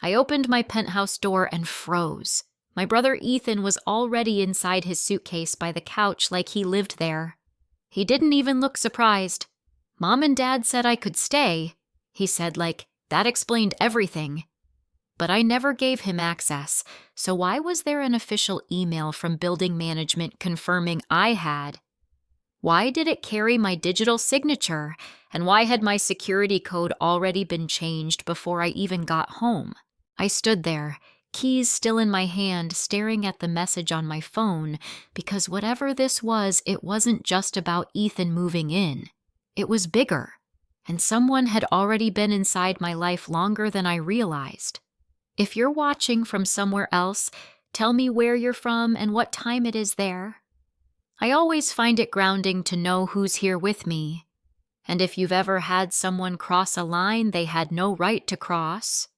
I opened my penthouse door and froze. My brother Ethan was already inside his suitcase by the couch like he lived there. He didn't even look surprised. "Mom and Dad said I could stay," he said like that explained everything. But I never gave him access, so why was there an official email from building management confirming I had? Why did it carry my digital signature, and why had my security code already been changed before I even got home? I stood there, keys still in my hand, staring at the message on my phone, because whatever this was, it wasn't just about Ethan moving in. It was bigger, and someone had already been inside my life longer than I realized. If you're watching from somewhere else, tell me where you're from and what time it is there. I always find it grounding to know who's here with me. And if you've ever had someone cross a line they had no right to cross,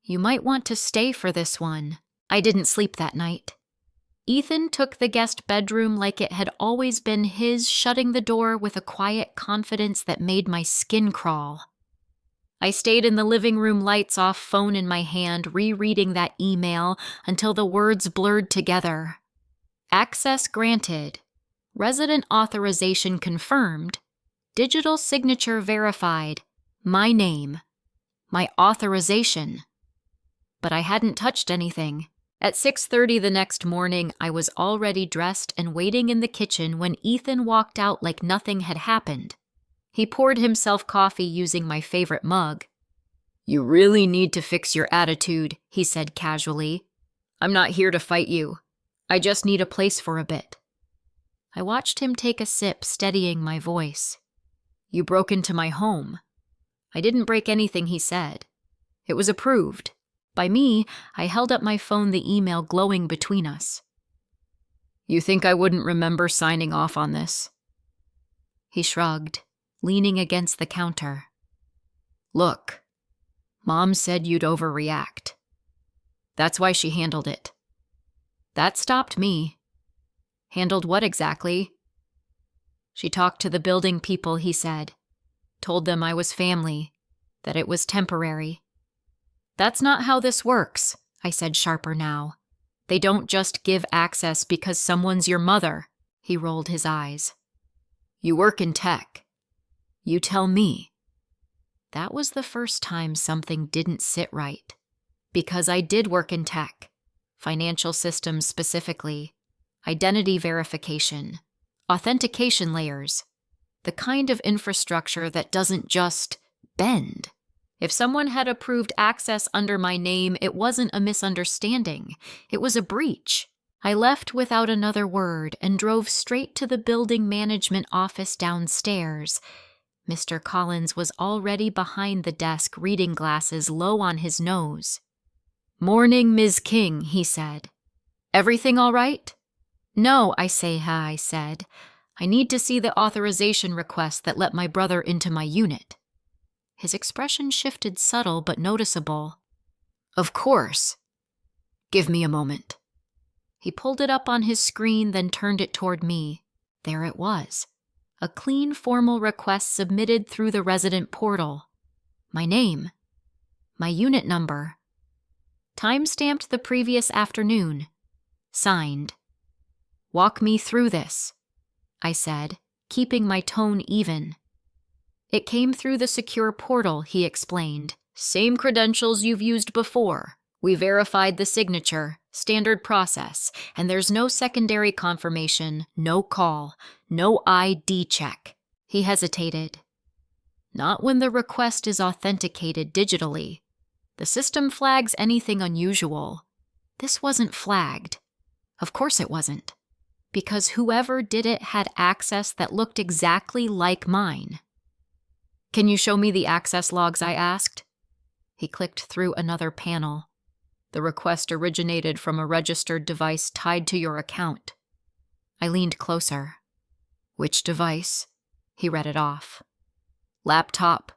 you might want to stay for this one. I didn't sleep that night. Ethan took the guest bedroom like it had always been his, shutting the door with a quiet confidence that made my skin crawl. I stayed in the living room, lights off, phone in my hand, rereading that email until the words blurred together. Access granted. Resident authorization confirmed. Digital signature verified. My name. My authorization. But I hadn't touched anything. At 6:30 the next morning, I was already dressed and waiting in the kitchen when Ethan walked out like nothing had happened. He poured himself coffee using my favorite mug. "You really need to fix your attitude," he said casually. "I'm not here to fight you. I just need a place for a bit." I watched him take a sip, steadying my voice. "You broke into my home." I didn't break anything, he said. It was approved. By me, I held up my phone, the email glowing between us. "You think I wouldn't remember signing off on this?" He shrugged, leaning against the counter. "Look, Mom said you'd overreact. That's why she handled it." That stopped me. "Handled what exactly?" "She talked to the building people," he said. "Told them I was family, that it was temporary." "That's not how this works," I said, sharper now. "They don't just give access because someone's your mother." He rolled his eyes. "You work in tech. You tell me." That was the first time something didn't sit right. Because I did work in tech. Financial systems specifically. Identity verification. Authentication layers. The kind of infrastructure that doesn't just bend. If someone had approved access under my name, it wasn't a misunderstanding. It was a breach. I left without another word and drove straight to the building management office downstairs. Mr. Collins was already behind the desk, reading glasses low on his nose. "Morning, Ms. King," he said. "Everything all right?" "No," I said. "I need to see the authorization request that let my brother into my unit." His expression shifted, subtle but noticeable. "Of course. Give me a moment." He pulled it up on his screen, then turned it toward me. There it was. A clean, formal request submitted through the resident portal. My name. My unit number. Time-stamped the previous afternoon. Signed. "Walk me through this," I said, keeping my tone even. "It came through the secure portal," he explained. "Same credentials you've used before. We verified the signature, standard process, and there's no secondary confirmation, no call, no ID check." He hesitated. "Not when the request is authenticated digitally. The system flags anything unusual. This wasn't flagged. Of course it wasn't. Because whoever did it had access that looked exactly like mine." "Can you show me the access logs?" I asked. He clicked through another panel. "The request originated from a registered device tied to your account." I leaned closer. "Which device?" He read it off. "Laptop.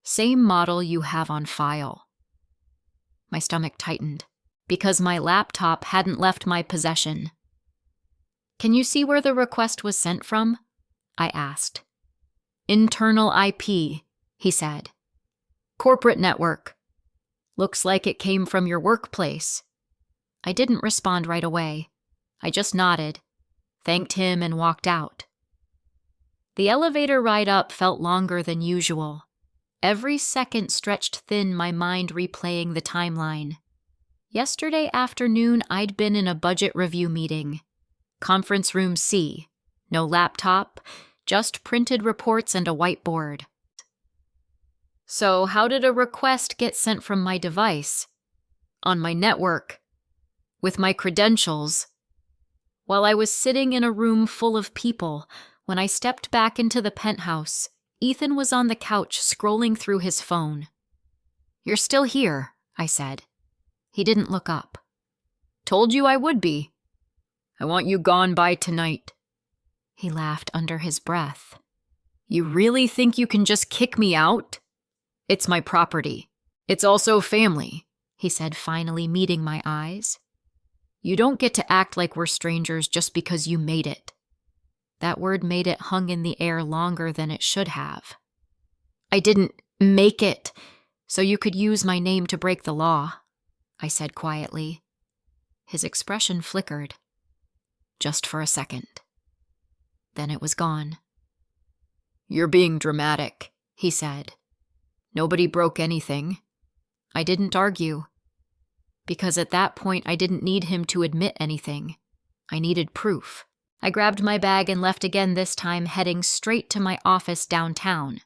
Same model you have on file." My stomach tightened, because my laptop hadn't left my possession. "Can you see where the request was sent from?" I asked. "Internal IP," he said. "Corporate network. Looks like it came from your workplace. I didn't respond right away. I just nodded, thanked him, and walked out. The elevator ride up felt longer than usual. Every second stretched thin, my mind replaying the timeline. Yesterday afternoon, I'd been in a budget review meeting. Conference room C. No laptop, just printed reports and a whiteboard. So how did a request get sent from my device? On my network. With my credentials. While I was sitting in a room full of people, when I stepped back into the penthouse, Ethan was on the couch scrolling through his phone. "You're still here," I said. He didn't look up. "Told you I would be. I want you gone by tonight." He laughed under his breath. "You really think you can just kick me out? It's my property. It's also family," he said, finally meeting my eyes. "You don't get to act like we're strangers just because you made it." That word made it hung in the air longer than it should have. "I didn't make it, so you could use my name to break the law," I said quietly. His expression flickered. Just for a second. Then it was gone. "You're being dramatic," he said. "Nobody broke anything." I didn't argue. Because at that point I didn't need him to admit anything. I needed proof. I grabbed my bag and left again, this time heading straight to my office downtown.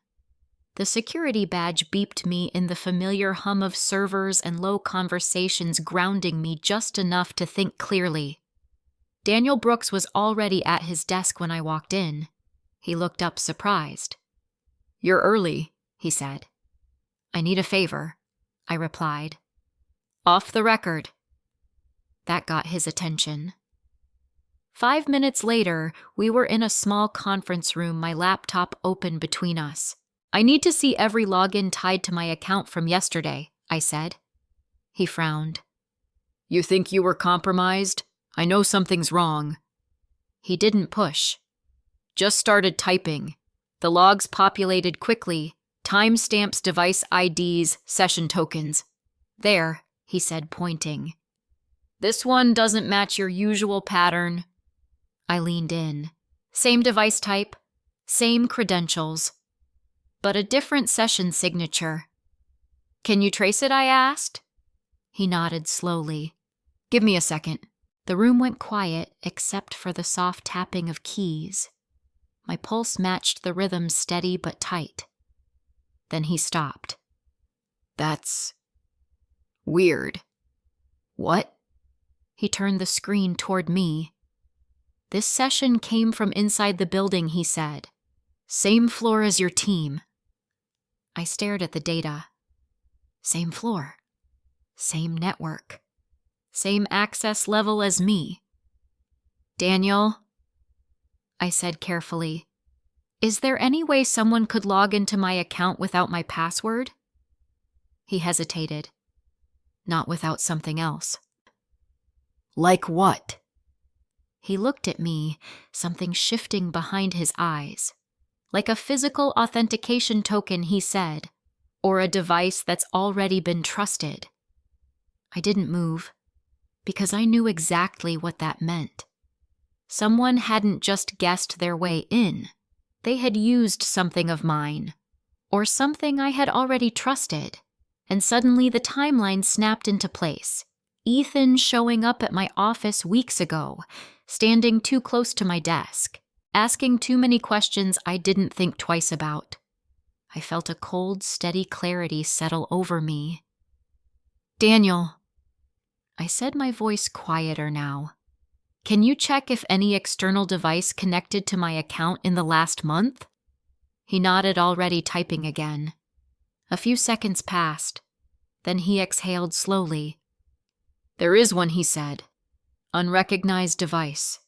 The security badge beeped me in the familiar hum of servers and low conversations, grounding me just enough to think clearly. Daniel Brooks was already at his desk when I walked in. He looked up surprised. "You're early," he said. "I need a favor," I replied. "Off the record." That got his attention. 5 minutes later, we were in a small conference room, my laptop open between us. "I need to see every login tied to my account from yesterday," I said. He frowned. "You think you were compromised? I know something's wrong." He didn't push. Just started typing. The logs populated quickly. Timestamps, device IDs, session tokens. "There," he said, pointing. "This one doesn't match your usual pattern." I leaned in. Same device type, same credentials, but a different session signature. "Can you trace it?" I asked. He nodded slowly. "Give me a second." The room went quiet except for the soft tapping of keys. My pulse matched the rhythm, steady but tight. Then he stopped. "That's weird." "What?" He turned the screen toward me. "This session came from inside the building," he said. "Same floor as your team." I stared at the data. Same floor. Same network. Same access level as me. "Daniel," I said carefully, "is there any way someone could log into my account without my password?" He hesitated. "Not without something else." "Like what?" He looked at me, something shifting behind his eyes. "Like a physical authentication token," he said, "or a device that's already been trusted." I didn't move, because I knew exactly what that meant. Someone hadn't just guessed their way in. They had used something of mine, or something I had already trusted, and suddenly the timeline snapped into place. Ethan showing up at my office weeks ago, standing too close to my desk, asking too many questions I didn't think twice about. I felt a cold, steady clarity settle over me. "Daniel," I said, my voice quieter now, "can you check if any external device connected to my account in the last month?" He nodded, already typing again. A few seconds passed. Then he exhaled slowly. "There is one," he said. "Unrecognized device.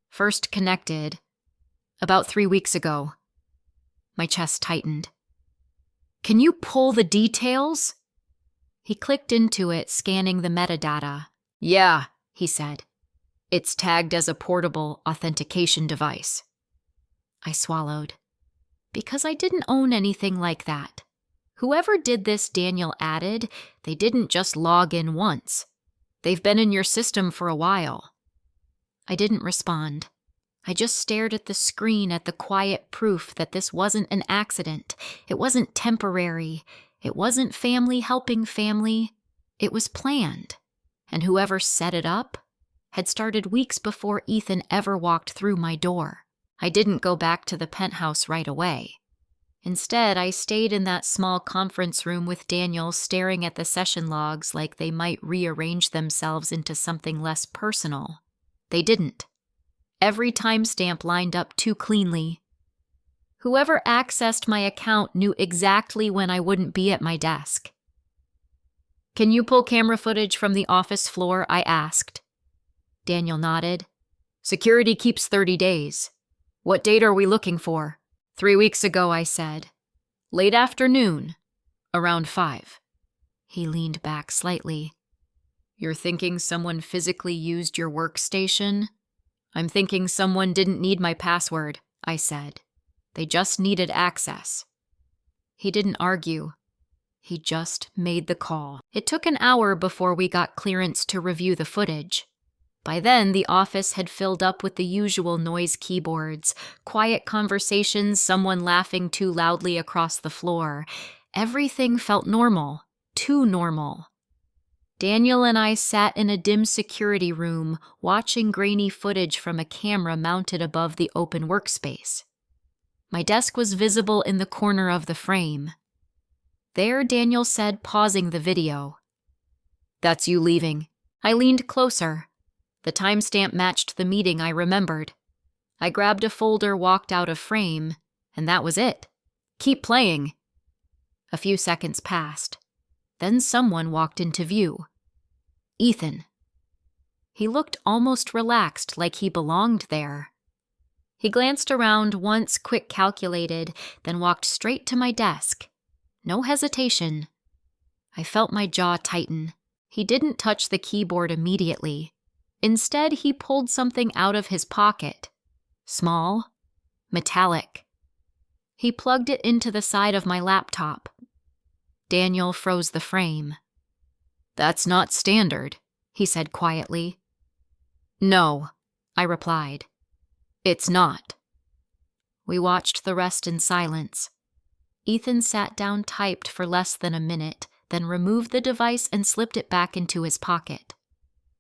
First connected about 3 weeks ago." My chest tightened. "Can you pull the details?" He clicked into it, scanning the metadata. "Yeah," he said. "It's tagged as a portable authentication device." I swallowed. Because I didn't own anything like that. Whoever did this, Daniel added, they didn't just log in once. They've been in your system for a while. I didn't respond. I just stared at the screen at the quiet proof that this wasn't an accident. It wasn't temporary. It wasn't family helping family. It was planned. And whoever set it up had started weeks before Ethan ever walked through my door. I didn't go back to the penthouse right away. Instead, I stayed in that small conference room with Daniel, staring at the session logs like they might rearrange themselves into something less personal. They didn't. Every timestamp lined up too cleanly. Whoever accessed my account knew exactly when I wouldn't be at my desk. "Can you pull camera footage from the office floor?" I asked. Daniel nodded. "Security keeps 30 days. What date are we looking for?" 3 weeks ago, I said. "Late afternoon, around 5. He leaned back slightly. "You're thinking someone physically used your workstation?" "I'm thinking someone didn't need my password," I said. "They just needed access." He didn't argue. He just made the call. It took an hour before we got clearance to review the footage. By then, the office had filled up with the usual noise keyboards, quiet conversations, someone laughing too loudly across the floor. Everything felt normal, too normal. Daniel and I sat in a dim security room, watching grainy footage from a camera mounted above the open workspace. My desk was visible in the corner of the frame. There, Daniel said, pausing the video. "That's you leaving." I leaned closer. The timestamp matched the meeting I remembered. I grabbed a folder, walked out of frame, and that was it. "Keep playing." A few seconds passed. Then someone walked into view. Ethan. He looked almost relaxed, like he belonged there. He glanced around once, quick calculated, then walked straight to my desk. No hesitation. I felt my jaw tighten. He didn't touch the keyboard immediately. Instead, he pulled something out of his pocket. Small, metallic. He plugged it into the side of my laptop. Daniel froze the frame. "That's not standard," he said quietly. "No," I replied. "It's not." We watched the rest in silence. Ethan sat down, typed for less than a minute, then removed the device and slipped it back into his pocket.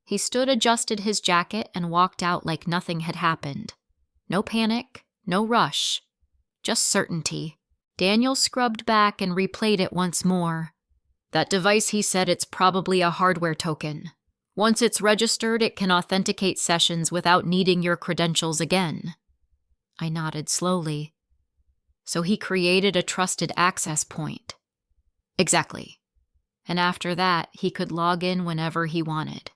He stood, adjusted his jacket, and walked out like nothing had happened. No panic, no rush, just certainty. Daniel scrubbed back and replayed it once more. "That device," he said, "it's probably a hardware token. Once it's registered, it can authenticate sessions without needing your credentials again." I nodded slowly. "So he created a trusted access point." "Exactly. And after that, he could log in whenever he wanted."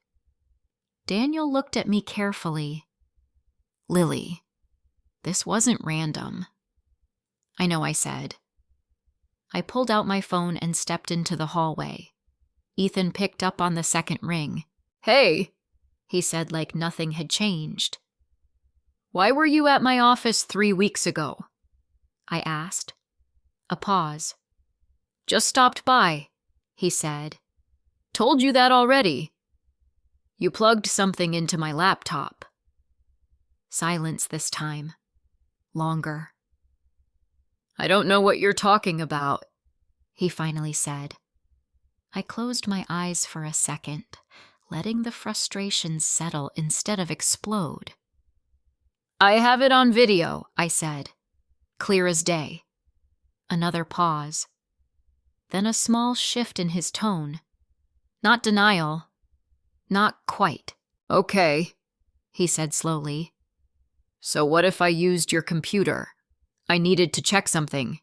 Daniel looked at me carefully. "Lily, this wasn't random." "I know," I said. I pulled out my phone and stepped into the hallway. Ethan picked up on the second ring. "Hey," he said like nothing had changed. "Why were you at my office 3 weeks ago?" I asked. A pause. "Just stopped by," he said. "Told you that already." "You plugged something into my laptop." Silence this time. Longer. "I don't know what you're talking about," he finally said. I closed my eyes for a second, letting the frustration settle instead of explode. "I have it on video," I said. "Clear as day." Another pause. Then a small shift in his tone. Not denial. Not quite. "Okay," he said slowly. "So what if I used your computer? I needed to check something.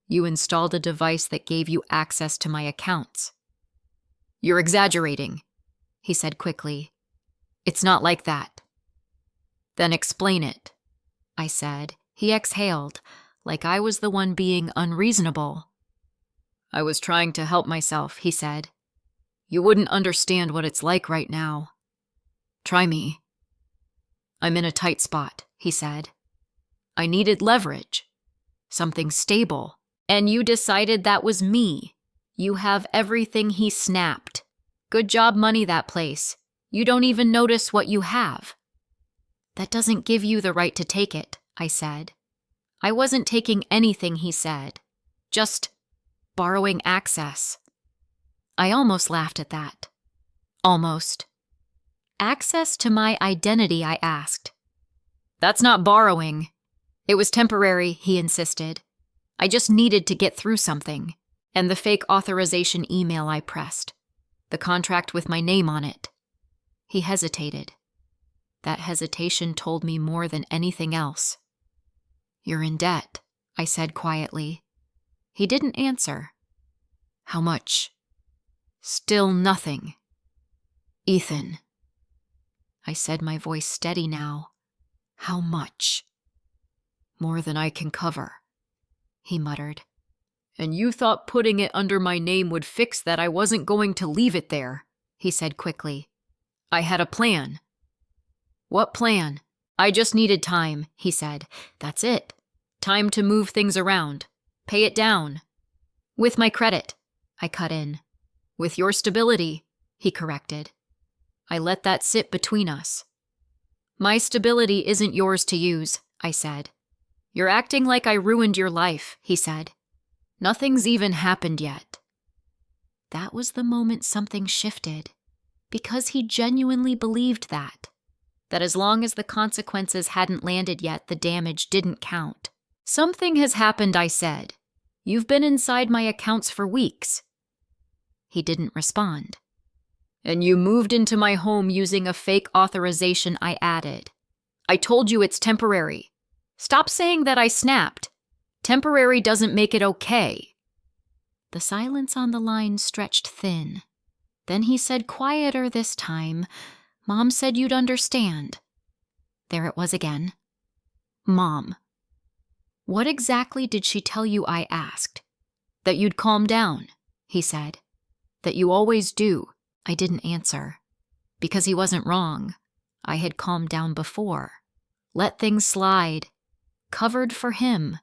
You installed a device that gave you access to my accounts." "You're exaggerating," he said quickly. "It's not like that." "Then explain it," I said. He exhaled, like I was the one being unreasonable. "I was trying to help myself," he said. "You wouldn't understand what it's like right now. Try me." "I'm in a tight spot," he said. "I needed leverage. Something stable, And you decided that was me. You have everything," he snapped. "Good job money, that place. You don't even notice what you have." "That doesn't give you the right to take it," I said. "I wasn't taking anything," he said. "Just borrowing access." I almost laughed at that. Almost. "Access to my identity," I asked. "That's not borrowing." "It was temporary," he insisted. "I just needed to get through something." And the fake authorization email I pressed. The contract with my name on it. He hesitated. That hesitation told me more than anything else. "You're in debt," I said quietly. He didn't answer. "How much?" "Still nothing." "Ethan." I said, my voice steady now. "How much?" "More than I can cover," he muttered. "And you thought putting it under my name would fix that. I wasn't going to leave it there," he said quickly. "I had a plan." "What plan?" "I just needed time," he said. "That's it. Time to move things around. Pay it down." "With my credit," I cut in. "With your stability," he corrected. I let that sit between us. "My stability isn't yours to use," I said. "You're acting like I ruined your life," he said. "Nothing's even happened yet." That was the moment something shifted, because he genuinely believed that as long as the consequences hadn't landed yet, the damage didn't count. "Something has happened," I said. "You've been inside my accounts for weeks." He didn't respond. "And you moved into my home using a fake authorization," I added. "I told you it's temporary. Stop saying that I snapped. Temporary doesn't make it okay." The silence on the line stretched thin. Then he said, quieter this time, "Mom said you'd understand." There it was again. Mom. "What exactly did she tell you?" I asked. "That you'd calm down," he said. "That you always do." I didn't answer. Because he wasn't wrong. I had calmed down before. Let things slide. Covered for him.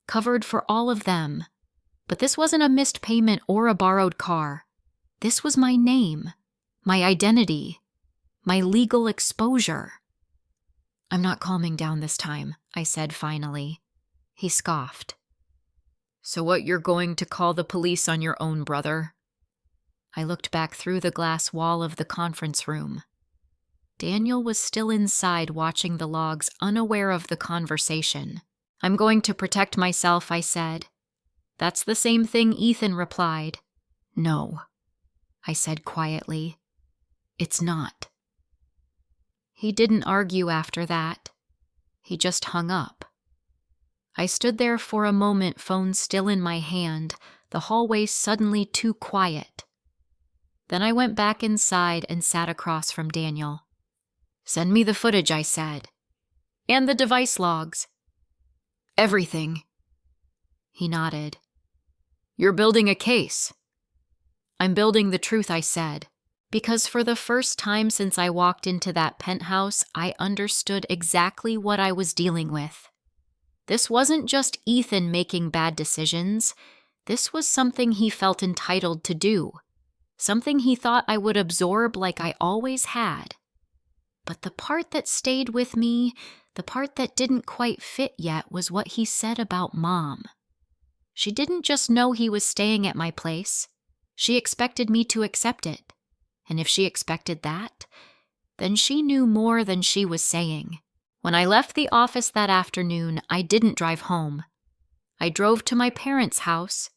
Covered for all of them. But this wasn't a missed payment or a borrowed car. This was my name. My identity. My legal exposure. "I'm not calming down this time," I said finally. He scoffed. "So what, you're going to call the police on your own brother?" I looked back through the glass wall of the conference room. Daniel was still inside watching the logs, unaware of the conversation. "I'm going to protect myself," I said. "That's the same thing," Ethan replied. "No," I said quietly. "It's not." He didn't argue after that. He just hung up. I stood there for a moment, phone still in my hand, the hallway suddenly too quiet. Then I went back inside and sat across from Daniel. "Send me the footage," I said. "And the device logs." "Everything." He nodded. "You're building a case." "I'm building the truth," I said. Because for the first time since I walked into that penthouse, I understood exactly what I was dealing with. This wasn't just Ethan making bad decisions. This was something he felt entitled to do. Something he thought I would absorb like I always had. But the part that stayed with me, the part that didn't quite fit yet, was what he said about Mom. She didn't just know he was staying at my place. She expected me to accept it. And if she expected that, then she knew more than she was saying. When I left the office that afternoon, I didn't drive home. I drove to my parents' house,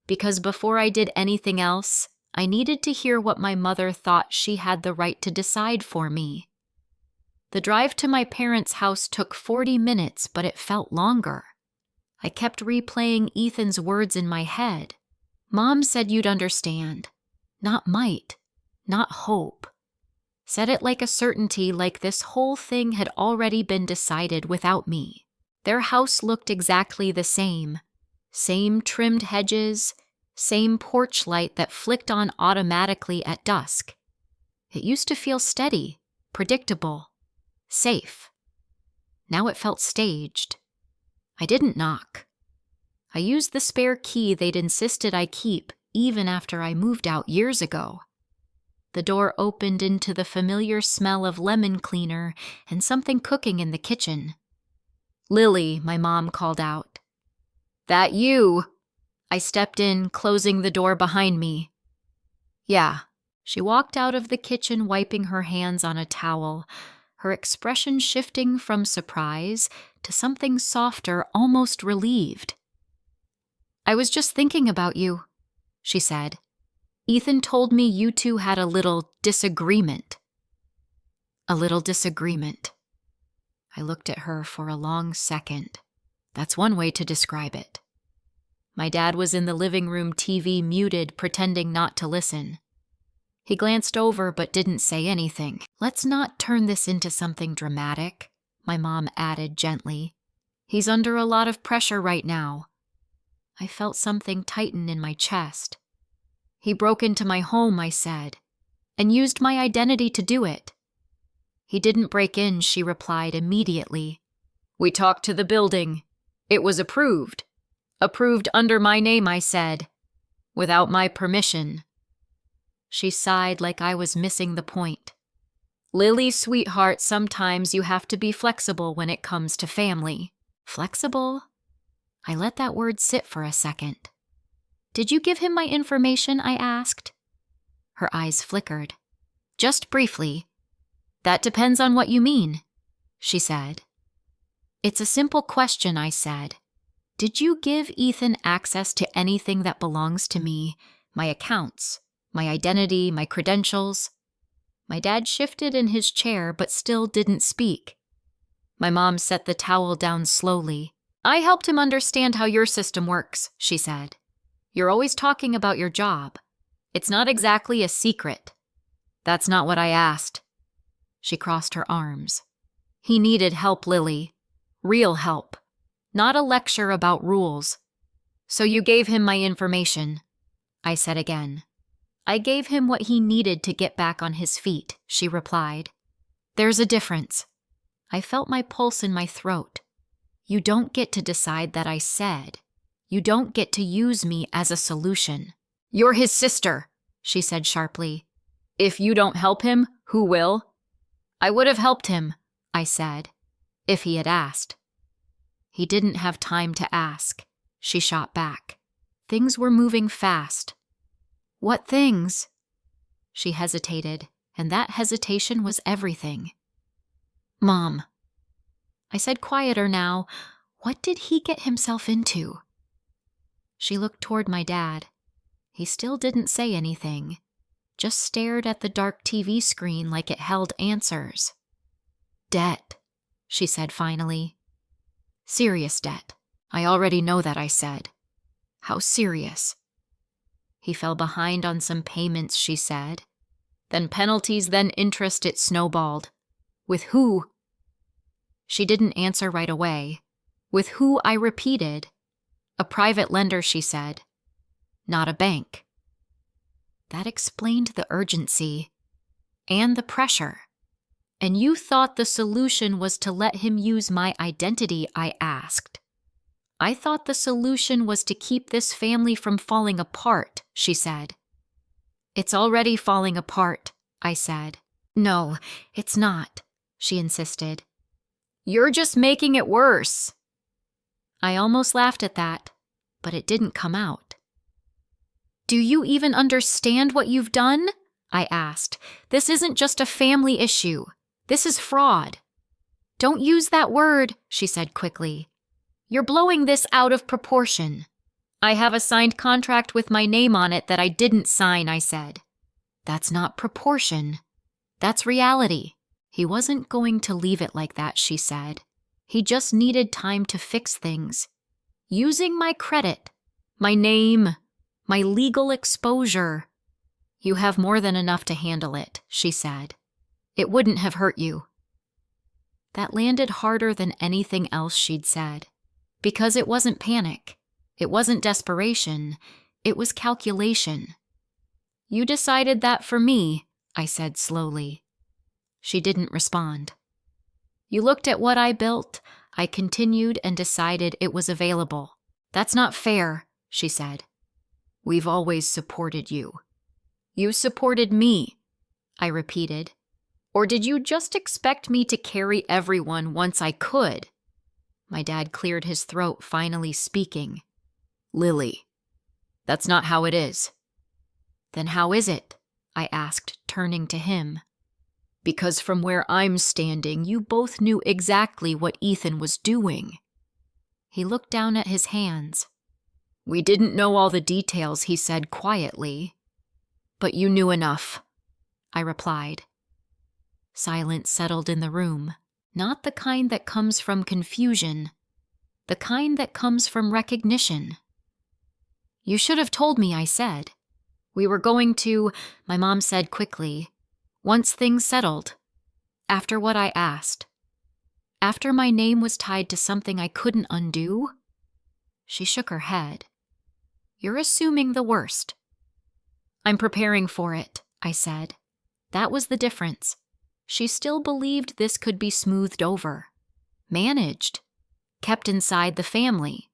because before I did anything else, I needed to hear what my mother thought she had the right to decide for me. The drive to my parents' house took 40 minutes, but it felt longer. I kept replaying Ethan's words in my head. "Mom said you'd understand. Not might. Not hope." Said it like a certainty, like this whole thing had already been decided without me. Their house looked exactly the same. Same trimmed hedges, same porch light that flicked on automatically at dusk. It used to feel steady, predictable, safe. Now it felt staged. I didn't knock. I used the spare key they'd insisted I keep even after I moved out years ago. The door opened into the familiar smell of lemon cleaner and something cooking in the kitchen. "Lily," my mom called out. "That you?" I stepped in, closing the door behind me. "Yeah." She walked out of the kitchen, wiping her hands on a towel, her expression shifting from surprise to something softer, almost relieved. "I was just thinking about you," she said. "Ethan told me you two had a little disagreement." A little disagreement. I looked at her for a long second. That's one way to describe it. My dad was in the living room, TV muted, pretending not to listen. He glanced over but didn't say anything. "Let's not turn this into something dramatic," my mom added gently. "He's under a lot of pressure right now." I felt something tighten in my chest. "He broke into my home," I said, "and used my identity to do it." "He didn't break in," she replied immediately. "We talked to the building. It was approved. Approved under my name," I said. "Without my permission." She sighed like I was missing the point. "Lily, sweetheart, sometimes you have to be flexible when it comes to family." Flexible? I let that word sit for a second. "Did you give him my information?" I asked. Her eyes flickered. "Just briefly." "That depends on what you mean," she said. "It's a simple question," I said. "Did you give Ethan access to anything that belongs to me? My accounts, my identity, my credentials?" My dad shifted in his chair but still didn't speak. My mom set the towel down slowly. "I helped him understand how your system works," she said. "You're always talking about your job. It's not exactly a secret." "That's not what I asked." She crossed her arms. "He needed help, Lily. Real help. Not a lecture about rules. So you gave him my information," I said again. "I gave him what he needed to get back on his feet," she replied. "There's a difference." I felt my pulse in my throat. "You don't get to decide that," I said. "You don't get to use me as a solution." "You're his sister," she said sharply. "If you don't help him, who will?" "I would have helped him," I said, "if he had asked." "He didn't have time to ask," she shot back. "Things were moving fast." "What things?" She hesitated, and that hesitation was everything. "Mom," I said quieter now, "what did he get himself into?" She looked toward my dad. He still didn't say anything, just stared at the dark TV screen like it held answers. "Debt," she said finally. "Serious debt. I already know that," I said. "How serious?" "He fell behind on some payments," she said. "Then penalties, then interest, it snowballed." "With who?" She didn't answer right away. "With who?" I repeated. "A private lender," she said. "Not a bank." That explained the urgency and the pressure. "And you thought the solution was to let him use my identity?" I asked. "I thought the solution was to keep this family from falling apart," she said. "It's already falling apart," I said. "No, it's not," she insisted. "You're just making it worse." I almost laughed at that, but it didn't come out. "Do you even understand what you've done?" I asked. "This isn't just a family issue. This is fraud." "Don't use that word," she said quickly. "You're blowing this out of proportion." "I have a signed contract with my name on it that I didn't sign," I said. "That's not proportion. That's reality." "He wasn't going to leave it like that," she said. "He just needed time to fix things. Using my credit, my name, my legal exposure." "You have more than enough to handle it," she said. "It wouldn't have hurt you." That landed harder than anything else she'd said, because it wasn't panic. It wasn't desperation. It was calculation. "You decided that for me," I said slowly. She didn't respond. "You looked at what I built," I continued, "and decided it was available. "That's not fair," she said. "We've always supported you." "You supported me," I repeated. "Or did you just expect me to carry everyone once I could?" My dad cleared his throat, finally speaking. "Lily, that's not how it is." "Then how is it?" I asked, turning to him. "Because from where I'm standing, you both knew exactly what Ethan was doing." He looked down at his hands. "We didn't know all the details," he said quietly. "But you knew enough," I replied. Silence settled in the room, not the kind that comes from confusion, the kind that comes from recognition. "You should have told me," I said. "We were going to," my mom said quickly, "once things settled. After what I asked. After my name was tied to something I couldn't undo." She shook her head. "You're assuming the worst." "I'm preparing for it," I said. That was the difference. She still believed this could be smoothed over, managed, kept inside the family.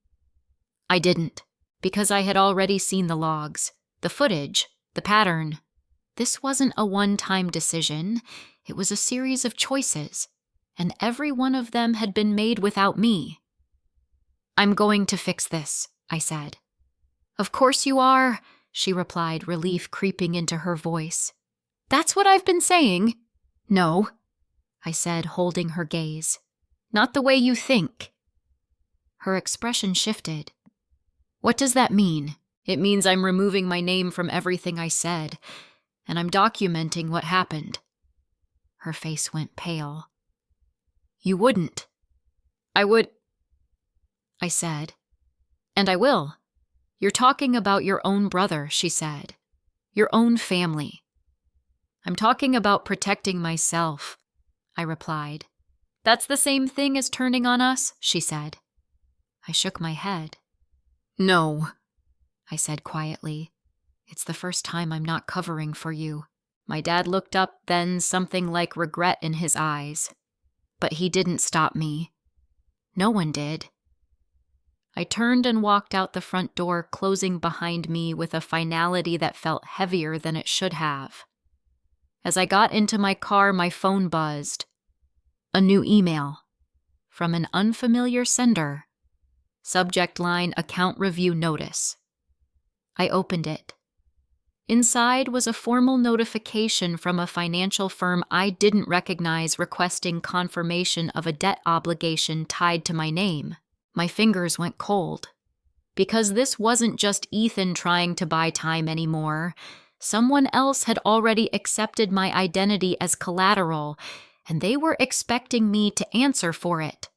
I didn't, because I had already seen the logs, the footage, the pattern. This wasn't a one-time decision. It was a series of choices, and every one of them had been made without me. "I'm going to fix this," I said. "Of course you are," she replied, relief creeping into her voice. "That's what I've been saying." "No," I said, holding her gaze. "Not the way you think." Her expression shifted. "What does that mean?" "It means I'm removing my name from everything I said, and I'm documenting what happened." Her face went pale. "You wouldn't." "I would," I said. "And I will. You're talking about your own brother," she said. "Your own family." "I'm talking about protecting myself," I replied. "That's the same thing as turning on us," she said. I shook my head. "No," I said quietly. "It's the first time I'm not covering for you." My dad looked up, then something like regret in his eyes. But he didn't stop me. No one did. I turned and walked out the front door, closing behind me with a finality that felt heavier than it should have. As I got into my car, my phone buzzed. A new email. From an unfamiliar sender. Subject line, account review notice. I opened it. Inside was a formal notification from a financial firm I didn't recognize requesting confirmation of a debt obligation tied to my name. My fingers went cold. Because this wasn't just Ethan trying to buy time anymore. Someone else had already accepted my identity as collateral, and they were expecting me to answer for it.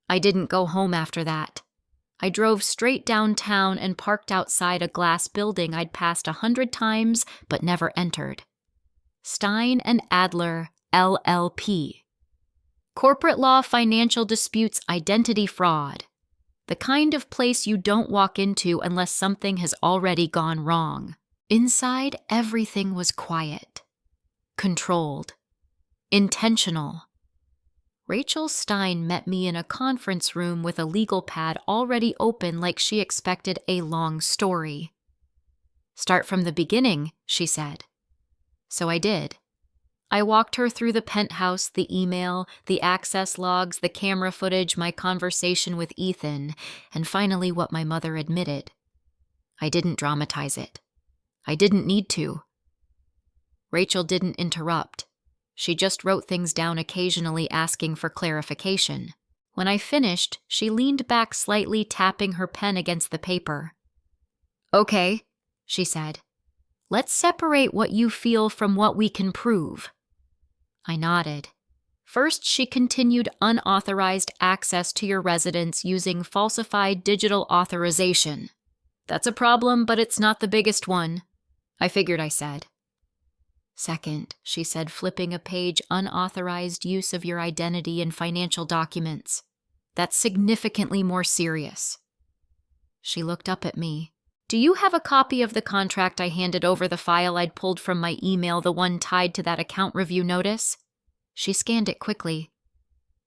I didn't go home after that. I drove straight downtown and parked outside a glass building I'd passed 100 times but never entered. Stein and Adler, LLP. Corporate law, financial disputes, identity fraud. The kind of place you don't walk into unless something has already gone wrong. Inside, everything was quiet, controlled, intentional. Rachel Stein met me in a conference room with a legal pad already open like she expected a long story. "Start from the beginning," she said. So I did. I walked her through the penthouse, the email, the access logs, the camera footage, my conversation with Ethan, and finally what my mother admitted. I didn't dramatize it. I didn't need to. Rachel didn't interrupt. She just wrote things down, occasionally asking for clarification. When I finished, she leaned back slightly, tapping her pen against the paper. "Okay," she said. "Let's separate what you feel from what we can prove." I nodded. First, she continued, unauthorized access to your residence using falsified digital authorization. "That's a problem, but it's not the biggest one," I figured I said. Second, she said, flipping a page, unauthorized use of your identity in financial documents. "That's significantly more serious." She looked up at me. "Do you have a copy of the contract I handed over, the file I'd pulled from my email, the one tied to that account review notice?" She scanned it quickly.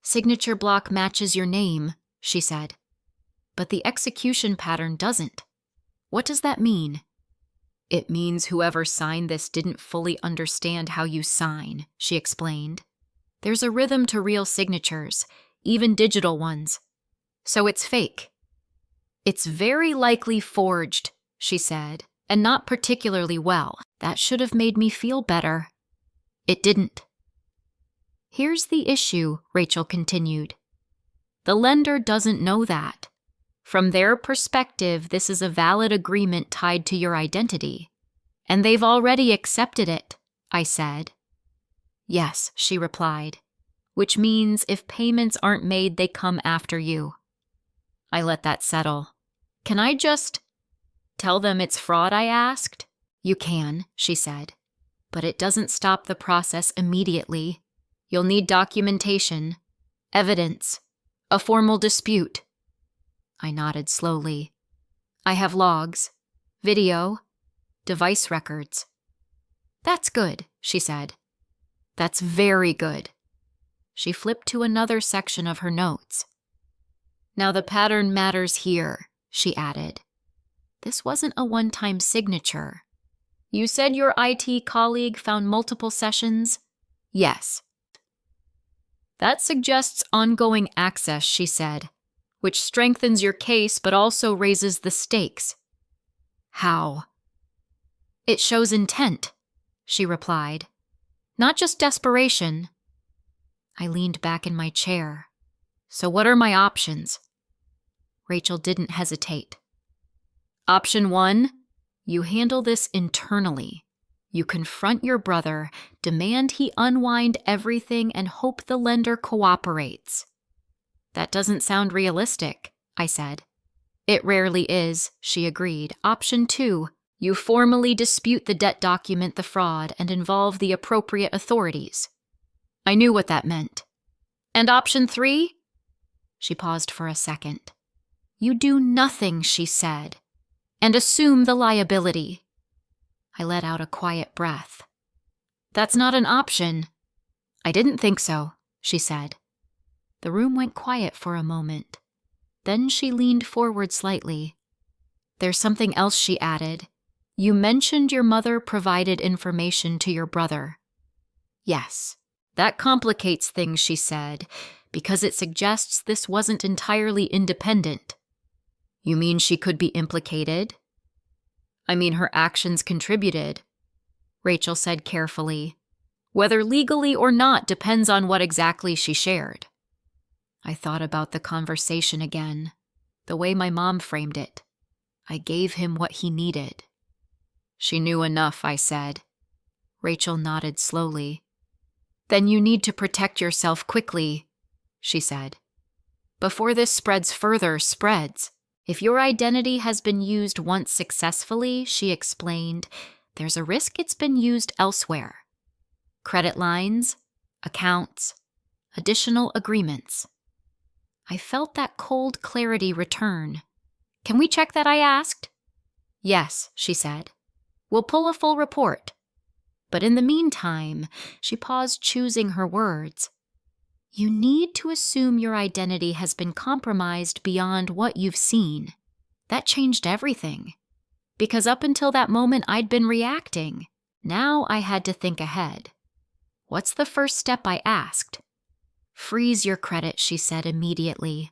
"Signature block matches your name," she said. but the execution pattern doesn't. What does that mean? It means whoever signed this didn't fully understand how you sign, she explained. There's a rhythm to real signatures, even digital ones. So it's fake. It's very likely forged, she said, and not particularly well. That should have made me feel better. It didn't. Here's the issue, Rachel continued. The lender doesn't know that. From their perspective, this is a valid agreement tied to your identity. And they've already accepted it, I said. Yes, she replied, which means if payments aren't made, they come after you. I let that settle. Can I just tell them it's fraud, I asked? You can, she said, but it doesn't stop the process immediately. You'll need documentation, evidence, a formal dispute. I nodded slowly. I have logs, video, device records. That's good, she said. That's very good. She flipped to another section of her notes. Now the pattern matters here, she added. This wasn't a one-time signature. You said your IT colleague found multiple sessions? Yes. That suggests ongoing access, she said, which strengthens your case but also raises the stakes. How? It shows intent, she replied. Not just desperation. I leaned back in my chair. So what are my options? Rachel didn't hesitate. Option 1, you handle this internally. You confront your brother, demand he unwind everything, and hope the lender cooperates. That doesn't sound realistic, I said. It rarely is, she agreed. Option 2, you formally dispute the debt document, the fraud, and involve the appropriate authorities. I knew what that meant. And option 3? She paused for a second. You do nothing, she said, and assume the liability. I let out a quiet breath. That's not an option. I didn't think so, she said. The room went quiet for a moment. Then she leaned forward slightly. There's something else, she added. You mentioned your mother provided information to your brother. Yes. That complicates things, she said, because it suggests this wasn't entirely independent. You mean she could be implicated? I mean her actions contributed, Rachel said carefully. Whether legally or not depends on what exactly she shared. I thought about the conversation again, the way my mom framed it. I gave him what he needed. She knew enough, I said. Rachel nodded slowly. Then you need to protect yourself quickly, she said. Before this spreads. If your identity has been used once successfully, she explained, there's a risk it's been used elsewhere. Credit lines, accounts, additional agreements. I felt that cold clarity return. Can we check that, I asked? Yes, she said. We'll pull a full report. But in the meantime, she paused, choosing her words. You need to assume your identity has been compromised beyond what you've seen. That changed everything. Because up until that moment, I'd been reacting. Now I had to think ahead. What's the first step, I asked. Freeze your credit, she said immediately.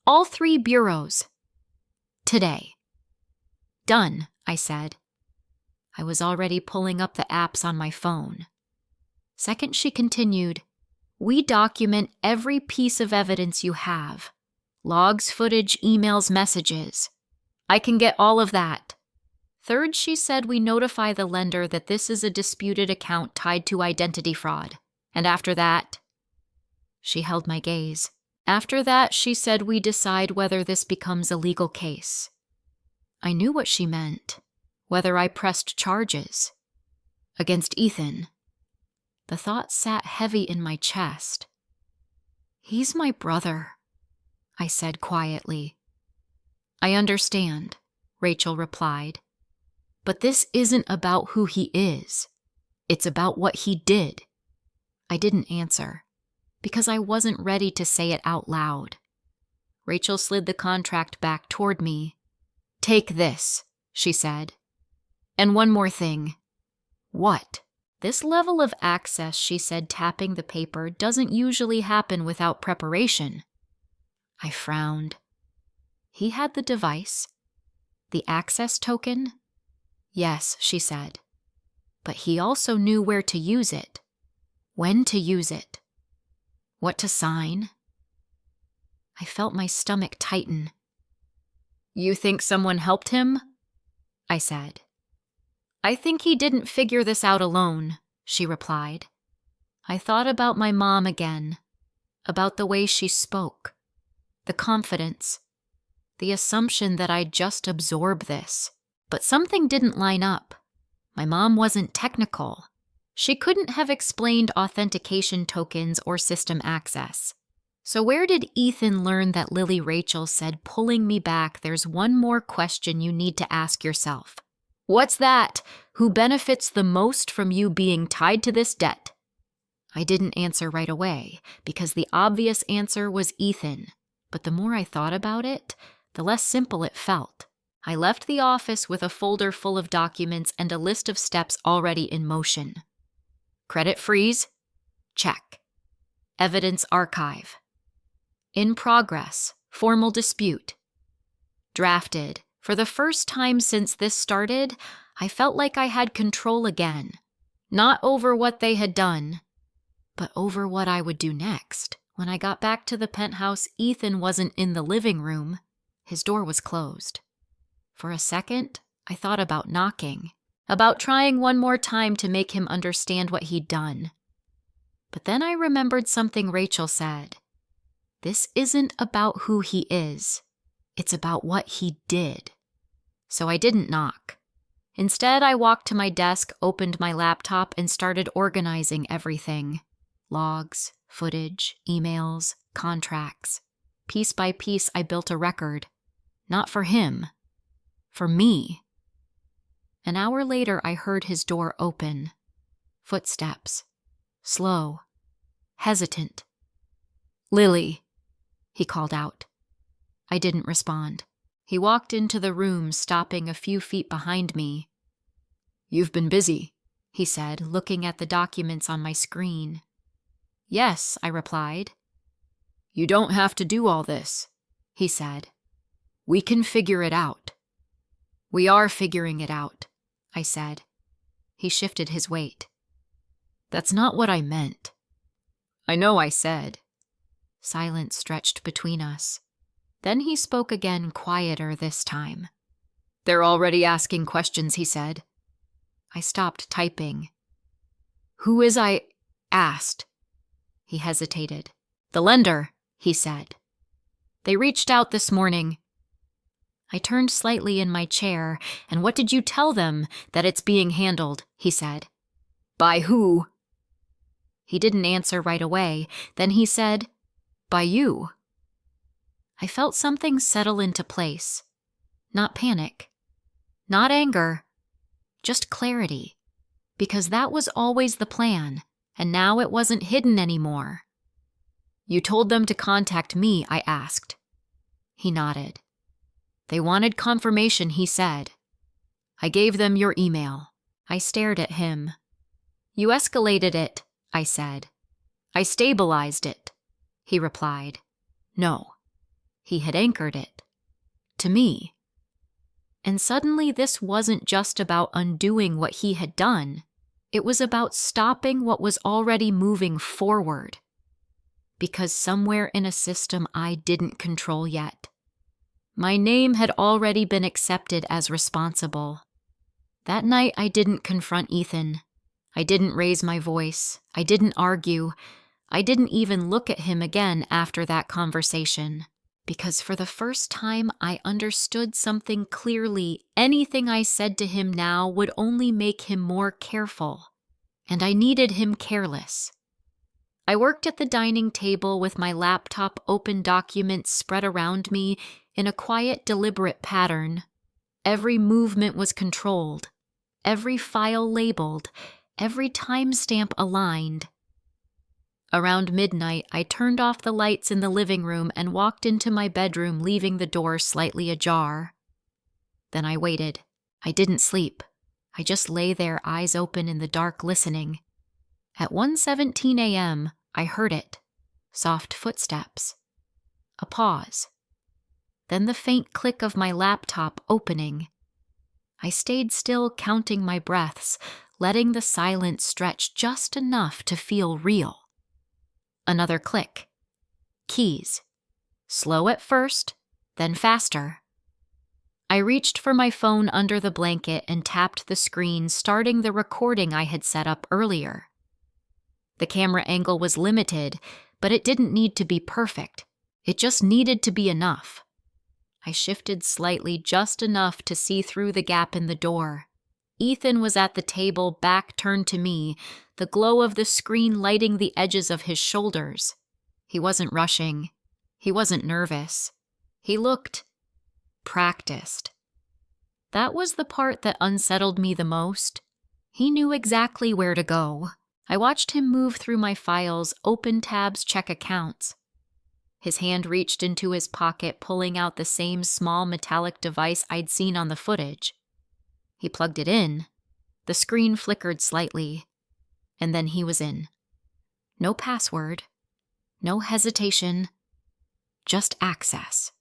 All 3 bureaus. Today. Done, I said. I was already pulling up the apps on my phone. Second, she continued, we document every piece of evidence you have. Logs, footage, emails, messages. I can get all of that. Third, she said, we notify the lender that this is a disputed account tied to identity fraud. And after that, she held my gaze. After that, she said, we decide whether this becomes a legal case. I knew what she meant. Whether I pressed charges against Ethan. The thought sat heavy in my chest. He's my brother, I said quietly. I understand, Rachel replied. But this isn't about who he is. It's about what he did. I didn't answer, because I wasn't ready to say it out loud. Rachel slid the contract back toward me. "Take this," she said. "And one more thing." "What?" "This level of access," she said, tapping the paper, "doesn't usually happen without preparation." I frowned. He had the device. The access token? Yes, she said. But he also knew where to use it, when to use it, what to sign. I felt my stomach tighten. "You think someone helped him?" I said. "I think he didn't figure this out alone," she replied. I thought about my mom again, about the way she spoke, the confidence, the assumption that I'd just absorb this. But something didn't line up. My mom wasn't technical. She couldn't have explained authentication tokens or system access. So where did Ethan learn that Lily Rachel said, pulling me back, "There's one more question you need to ask yourself"? "What's that? Who benefits the most from you being tied to this debt?" I didn't answer right away, because the obvious answer was Ethan. But the more I thought about it, the less simple it felt. I left the office with a folder full of documents and a list of steps already in motion. Credit freeze? Check. Evidence archive. In progress. Formal dispute. Drafted. For the first time since this started, I felt like I had control again. Not over what they had done, but over what I would do next. When I got back to the penthouse, Ethan wasn't in the living room. His door was closed. For a second, I thought about knocking, about trying one more time to make him understand what he'd done. But then I remembered something Rachel said. This isn't about who he is. It's about what he did. So I didn't knock. Instead, I walked to my desk, opened my laptop, and started organizing everything. Logs, footage, emails, contracts. Piece by piece, I built a record. Not for him. For me. An hour later, I heard his door open. Footsteps. Slow. Hesitant. "Lily," he called out. I didn't respond. He walked into the room, stopping a few feet behind me. "You've been busy," he said, looking at the documents on my screen. "Yes," I replied. "You don't have to do all this," he said. "We can figure it out." "We are figuring it out," I said. He shifted his weight. "That's not what I meant." "I know," I said. Silence stretched between us. Then he spoke again, quieter this time. "They're already asking questions," he said. I stopped typing. "Who is I asked?" He hesitated. "The lender," he said. "They reached out this morning." I turned slightly in my chair. "And what did you tell them? That it's being handled," he said. "By who?" He didn't answer right away. Then he said, "By you." I felt something settle into place. Not panic. Not anger. Just clarity. Because that was always the plan, and now it wasn't hidden anymore. "You told them to contact me?" I asked. He nodded. "They wanted confirmation," he said. "I gave them your email." I stared at him. "You escalated it," I said. "I stabilized it," he replied. No. He had anchored it. To me. And suddenly this wasn't just about undoing what he had done. It was about stopping what was already moving forward. Because somewhere in a system I didn't control yet, my name had already been accepted as responsible. That night I didn't confront Ethan. I didn't raise my voice. I didn't argue. I didn't even look at him again after that conversation. Because for the first time I understood something clearly. Anything I said to him now would only make him more careful. And I needed him careless. I worked at the dining table with my laptop open, documents spread around me in a quiet, deliberate pattern. Every movement was controlled, every file labeled, every timestamp aligned. Around midnight, I turned off the lights in the living room and walked into my bedroom, leaving the door slightly ajar. Then I waited. I didn't sleep. I just lay there, eyes open in the dark, listening. At 1:17 a.m., I heard it. Soft footsteps. A pause. Then the faint click of my laptop opening. I stayed still, counting my breaths, letting the silence stretch just enough to feel real. Another click. Keys. Slow at first, then faster. I reached for my phone under the blanket and tapped the screen, starting the recording I had set up earlier. The camera angle was limited, but it didn't need to be perfect. It just needed to be enough. I shifted slightly, just enough to see through the gap in the door. Ethan was at the table, back turned to me, the glow of the screen lighting the edges of his shoulders. He wasn't rushing. He wasn't nervous. He looked practiced. That was the part that unsettled me the most. He knew exactly where to go. I watched him move through my files, open tabs, check accounts. His hand reached into his pocket, pulling out the same small metallic device I'd seen on the footage. He plugged it in. The screen flickered slightly, and then he was in. No password, no hesitation, just access.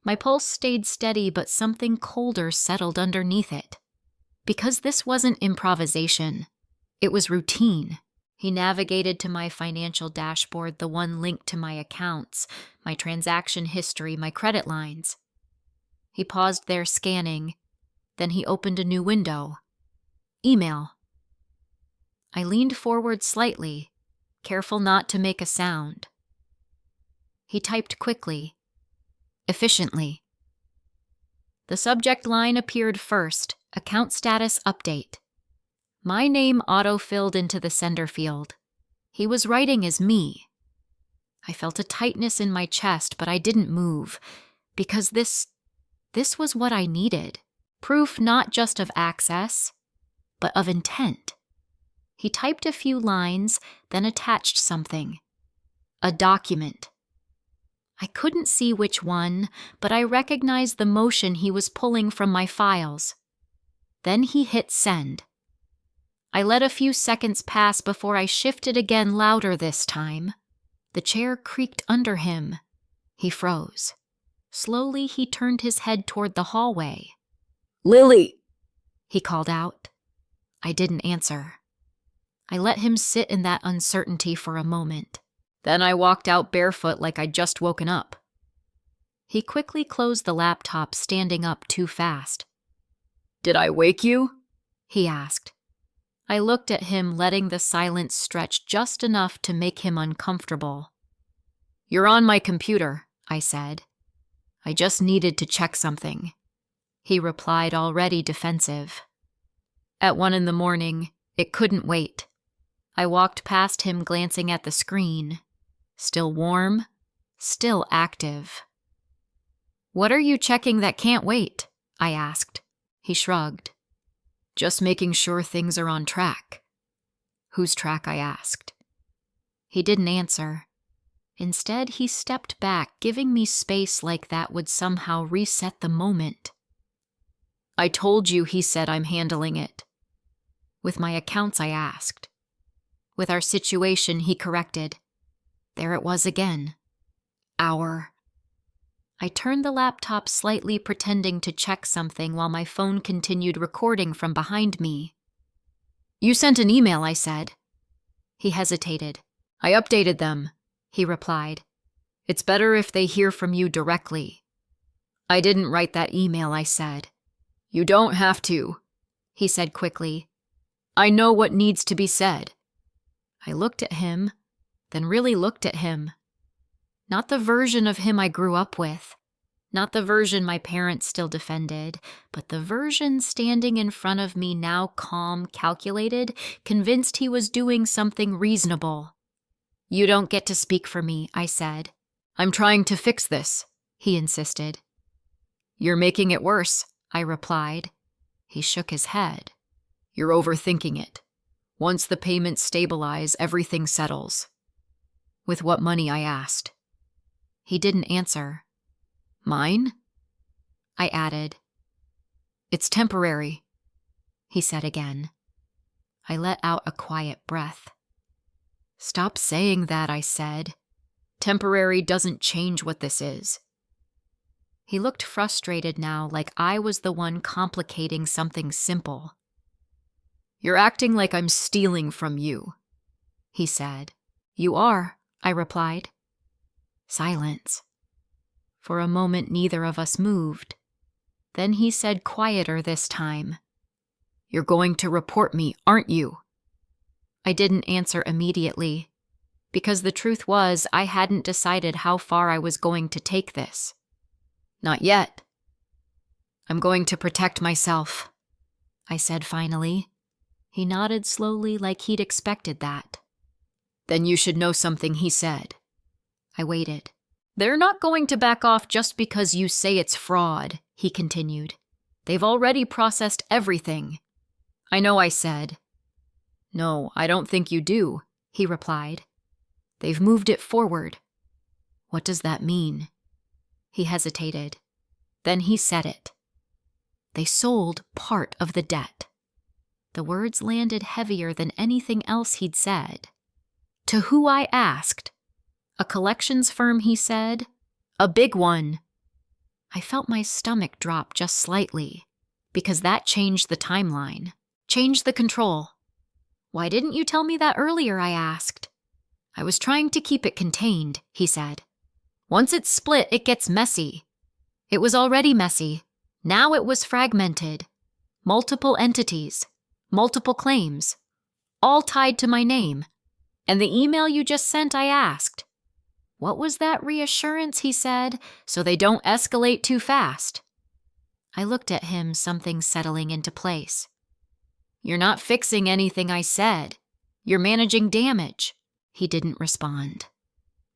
My pulse stayed steady, but something colder settled underneath it. Because this wasn't improvisation, it was routine. He navigated to my financial dashboard, the one linked to my accounts, my transaction history, my credit lines. He paused there, scanning. Then he opened a new window. Email. I leaned forward slightly, careful not to make a sound. He typed quickly, efficiently. The subject line appeared first, account status update. My name auto-filled into the sender field. He was writing as me. I felt a tightness in my chest, but I didn't move, because this was what I needed. Proof not just of access, but of intent. He typed a few lines, then attached something. A document. I couldn't see which one, but I recognized the motion he was pulling from my files. Then he hit send. I let a few seconds pass before I shifted again, louder this time. The chair creaked under him. He froze. Slowly, he turned his head toward the hallway. "Lily!" he called out. I didn't answer. I let him sit in that uncertainty for a moment. Then I walked out barefoot like I'd just woken up. He quickly closed the laptop, standing up too fast. "Did I wake you?" he asked. I looked at him, letting the silence stretch just enough to make him uncomfortable. "You're on my computer," I said. "I just needed to check something," he replied, already defensive. At 1 a.m, it couldn't wait. I walked past him, glancing at the screen. Still warm, still active. "What are you checking that can't wait?" I asked. He shrugged. "Just making sure things are on track." "Whose track?" I asked. He didn't answer. Instead, he stepped back, giving me space like that would somehow reset the moment. "I told you," he said, "I'm handling it." "With my accounts?" I asked. "With our situation," he corrected. There it was again. "Our." I turned the laptop slightly, pretending to check something while my phone continued recording from behind me. "You sent an email," I said. He hesitated. "I updated them," he replied. "It's better if they hear from you directly." "I didn't write that email," I said. "You don't have to," he said quickly. "I know what needs to be said." I looked at him, then really looked at him. Not the version of him I grew up with, not the version my parents still defended, but the version standing in front of me now, calm, calculated, convinced he was doing something reasonable. "You don't get to speak for me," I said. "I'm trying to fix this," he insisted. "You're making it worse," I replied. He shook his head. "You're overthinking it. Once the payments stabilize, everything settles. With what money, I asked. He didn't answer. Mine? I added. It's temporary, he said again. I let out a quiet breath. Stop saying that, I said. Temporary doesn't change what this is. He looked frustrated now, like I was the one complicating something simple. You're acting like I'm stealing from you, he said. You are, I replied. Silence. For a moment, neither of us moved. Then he said quieter this time. You're going to report me, aren't you? I didn't answer immediately, because the truth was I hadn't decided how far I was going to take this. Not yet. I'm going to protect myself, I said finally. He nodded slowly like he'd expected that. Then you should know something, he said. I waited. They're not going to back off just because you say it's fraud, he continued. They've already processed everything. I know, I said. No, I don't think you do, he replied. They've moved it forward. What does that mean? He hesitated. Then he said it. They sold part of the debt. The words landed heavier than anything else he'd said. To who, I asked. A collections firm, he said. A big one. I felt my stomach drop just slightly, because that changed the timeline, changed the control. Why didn't you tell me that earlier, I asked. I was trying to keep it contained, he said. Once it's split, it gets messy. It was already messy. Now it was fragmented. Multiple entities, multiple claims, all tied to my name. And the email you just sent, I asked. What was that reassurance, he said, so they don't escalate too fast? I looked at him, something settling into place. You're not fixing anything, I said. You're managing damage. He didn't respond.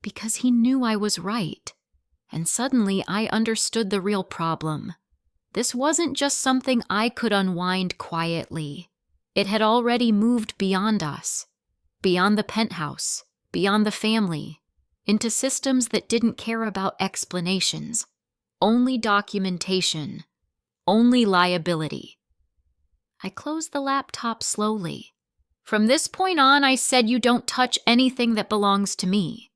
Because he knew I was right. And suddenly I understood the real problem. This wasn't just something I could unwind quietly. It had already moved beyond us, beyond the penthouse, beyond the family, into systems that didn't care about explanations, only documentation, only liability. I closed the laptop slowly. From this point on, I said you don't touch anything that belongs to me.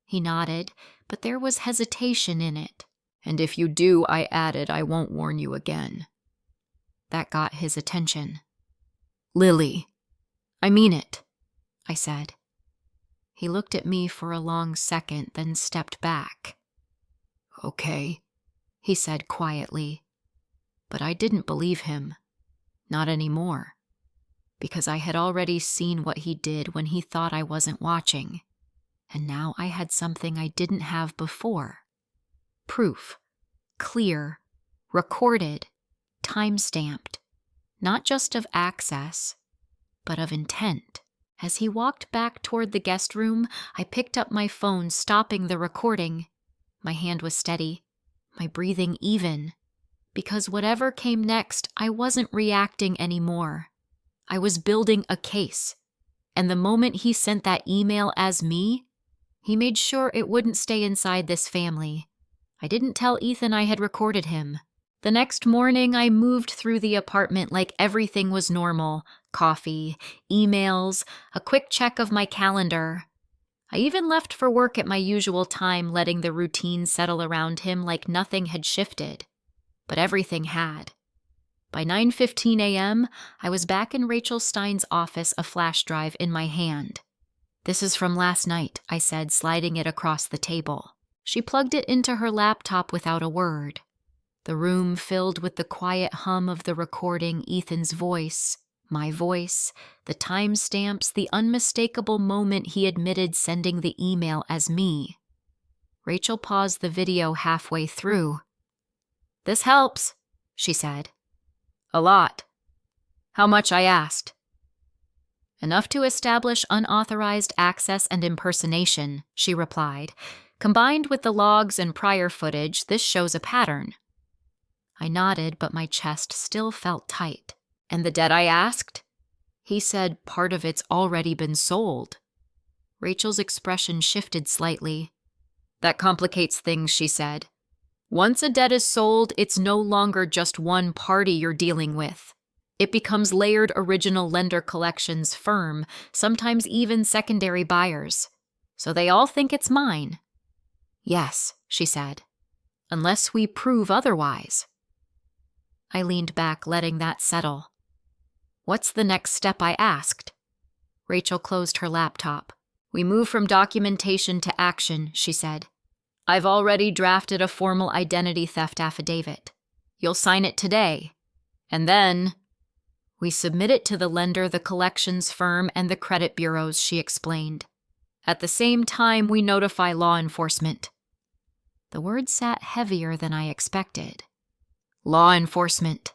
He nodded, but there was hesitation in it. And if you do, I added, I won't warn you again. That got his attention. Lily, I mean it, I said. He looked at me for a long second, then stepped back. Okay, he said quietly. But I didn't believe him. Not anymore. Because I had already seen what he did when he thought I wasn't watching. And now I had something I didn't have before. Proof. Clear. Recorded. Time-stamped. Not just of access, but of intent. As he walked back toward the guest room, I picked up my phone, stopping the recording. My hand was steady, my breathing even. Because whatever came next, I wasn't reacting anymore. I was building a case. And the moment he sent that email as me, he made sure it wouldn't stay inside this family. I didn't tell Ethan I had recorded him. The next morning, I moved through the apartment like everything was normal. Coffee, emails, a quick check of my calendar. I even left for work at my usual time, letting the routine settle around him like nothing had shifted. But everything had. By 9:15 a.m., I was back in Rachel Stein's office, a flash drive in my hand. This is from last night, I said, sliding it across the table. She plugged it into her laptop without a word. The room filled with the quiet hum of the recording, Ethan's voice, my voice, the timestamps, the unmistakable moment he admitted sending the email as me. Rachel paused the video halfway through. This helps, she said. A lot. How much, I asked. Enough to establish unauthorized access and impersonation, she replied. Combined with the logs and prior footage, this shows a pattern. I nodded, but my chest still felt tight. And the debt, I asked? He said part of it's already been sold. Rachel's expression shifted slightly. That complicates things, she said. Once a debt is sold, it's no longer just one party you're dealing with. It becomes layered original lender collections firm, sometimes even secondary buyers. So they all think it's mine. Yes, she said. Unless we prove otherwise. I leaned back, letting that settle. What's the next step, I asked. Rachel closed her laptop. We move from documentation to action, she said. I've already drafted a formal identity theft affidavit. You'll sign it today. And then we submit it to the lender, the collections firm, and the credit bureaus, she explained. At the same time, we notify law enforcement. The word sat heavier than I expected. Law enforcement.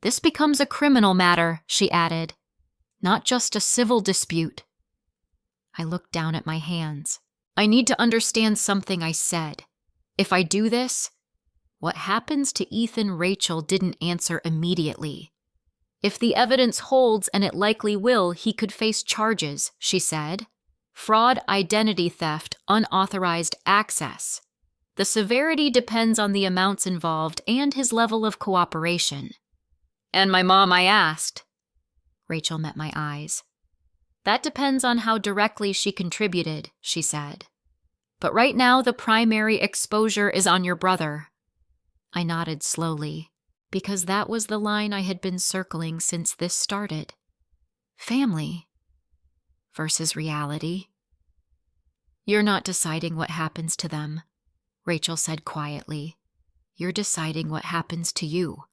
This becomes a criminal matter, she added, not just a civil dispute. I looked down at my hands. I need to understand something, I said. If I do this, what happens to Ethan? Rachel didn't answer immediately. If the evidence holds, and it likely will, he could face charges, she said. Fraud, identity theft, unauthorized access. The severity depends on the amounts involved and his level of cooperation. And my mom, I asked. Rachel met my eyes. That depends on how directly she contributed, she said. But right now, the primary exposure is on your brother. I nodded slowly, because that was the line I had been circling since this started. Family versus reality. You're not deciding what happens to them, Rachel said quietly. You're deciding what happens to you.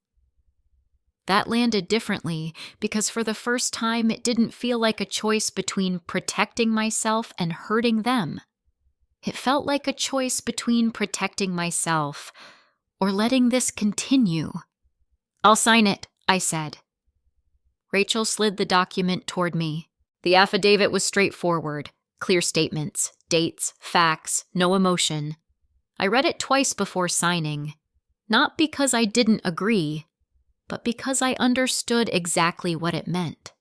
That landed differently because for the first time it didn't feel like a choice between protecting myself and hurting them. It felt like a choice between protecting myself or letting this continue. I'll sign it, I said. Rachel slid the document toward me. The affidavit was straightforward, clear statements, dates, facts, no emotion. I read it twice before signing, not because I didn't agree, but because I understood exactly what it meant.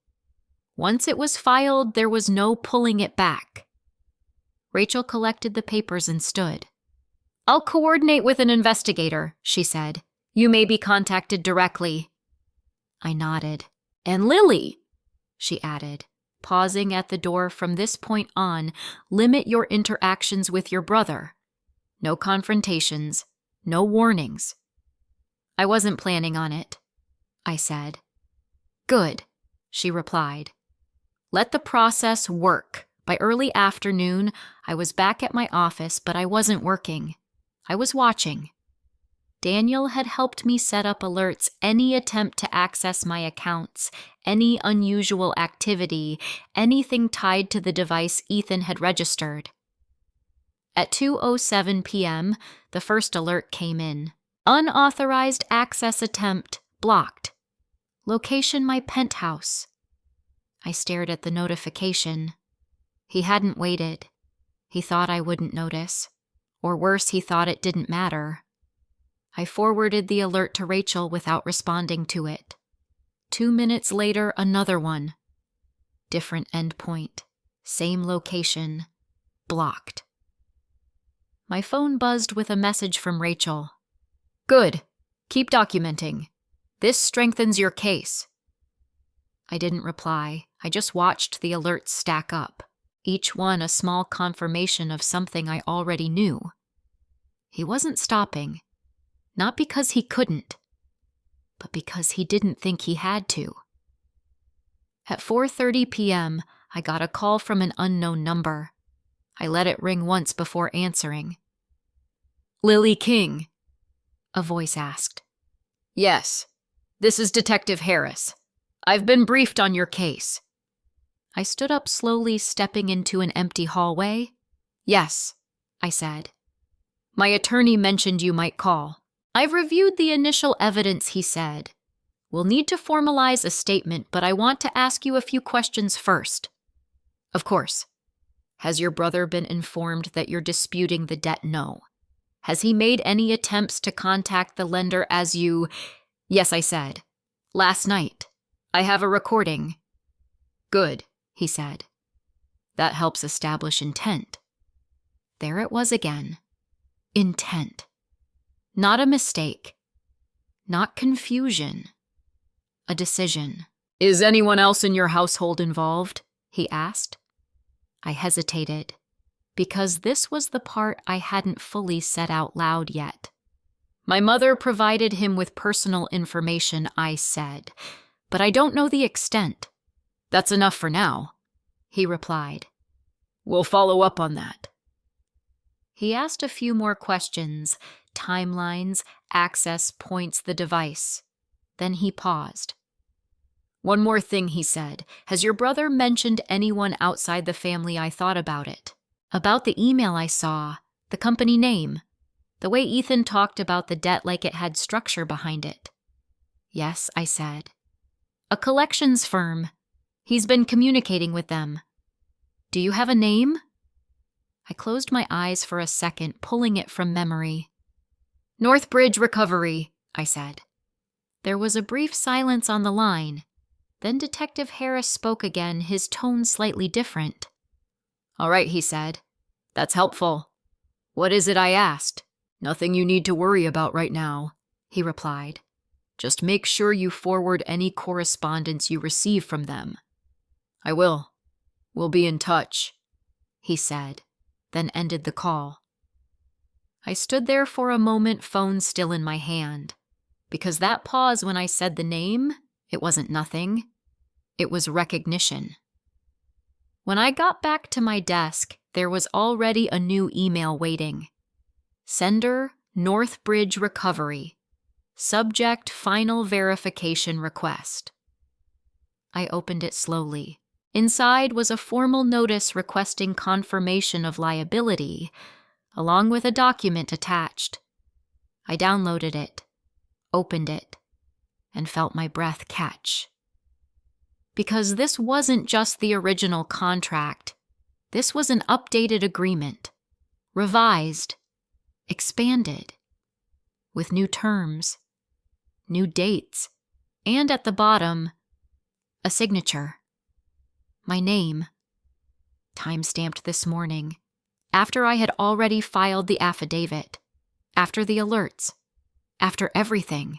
Once it was filed, there was no pulling it back. Rachel collected the papers and stood. I'll coordinate with an investigator, she said. You may be contacted directly. I nodded. And Lily, she added, pausing at the door. From this point on, limit your interactions with your brother. No confrontations, no warnings. I wasn't planning on it, I said. Good, she replied. Let the process work. By early afternoon, I was back at my office, but I wasn't working. I was watching. Daniel had helped me set up alerts any attempt to access my accounts, any unusual activity, anything tied to the device Ethan had registered. At 2:07 p.m., the first alert came in. Unauthorized access attempt blocked. Location: my penthouse. I stared at the notification. He hadn't waited. He thought I wouldn't notice. Or worse, he thought it didn't matter. I forwarded the alert to Rachel without responding to it. 2 minutes later, another one. Different endpoint. Same location. Blocked. My phone buzzed with a message from Rachel. Good. Keep documenting. This strengthens your case. I didn't reply. I just watched the alerts stack up, each one a small confirmation of something I already knew. He wasn't stopping. Not because he couldn't, but because he didn't think he had to. At 4:30 p.m., I got a call from an unknown number. I let it ring once before answering. Lily King, a voice asked. Yes, this is Detective Harris. I've been briefed on your case. I stood up slowly, stepping into an empty hallway. Yes, I said. My attorney mentioned you might call. I've reviewed the initial evidence, he said. We'll need to formalize a statement, but I want to ask you a few questions first. Of course. Has your brother been informed that you're disputing the debt? No. Has he made any attempts to contact the lender as you... Yes, I said. Last night. I have a recording. Good, he said. That helps establish intent. There it was again. Intent. Not a mistake. Not confusion. A decision. Is anyone else in your household involved? He asked. I hesitated, because this was the part I hadn't fully said out loud yet. My mother provided him with personal information, I said, but I don't know the extent. That's enough for now, he replied. We'll follow up on that. He asked a few more questions, timelines, access points, the device. Then he paused. One more thing, he said. Has your brother mentioned anyone outside the family? I thought about it. About the email I saw, the company name, the way Ethan talked about the debt like it had structure behind it. Yes, I said. A collections firm. He's been communicating with them. Do you have a name? I closed my eyes for a second, pulling it from memory. Northbridge Recovery, I said. There was a brief silence on the line. Then Detective Harris spoke again, his tone slightly different. All right, he said. That's helpful. What is it I asked? Nothing you need to worry about right now, he replied. Just make sure you forward any correspondence you receive from them. I will. We'll be in touch, he said, then ended the call. I stood there for a moment, phone still in my hand, because that pause when I said the name, it wasn't nothing. It was recognition. When I got back to my desk, there was already a new email waiting. Sender, Northbridge Recovery. Subject, final verification request. I opened it slowly. Inside was a formal notice requesting confirmation of liability, along with a document attached. I downloaded it, opened it, and felt my breath catch. Because this wasn't just the original contract. This was an updated agreement, revised, expanded, with new terms, new dates, and at the bottom, a signature. My name, time-stamped this morning, after I had already filed the affidavit, after the alerts, after everything.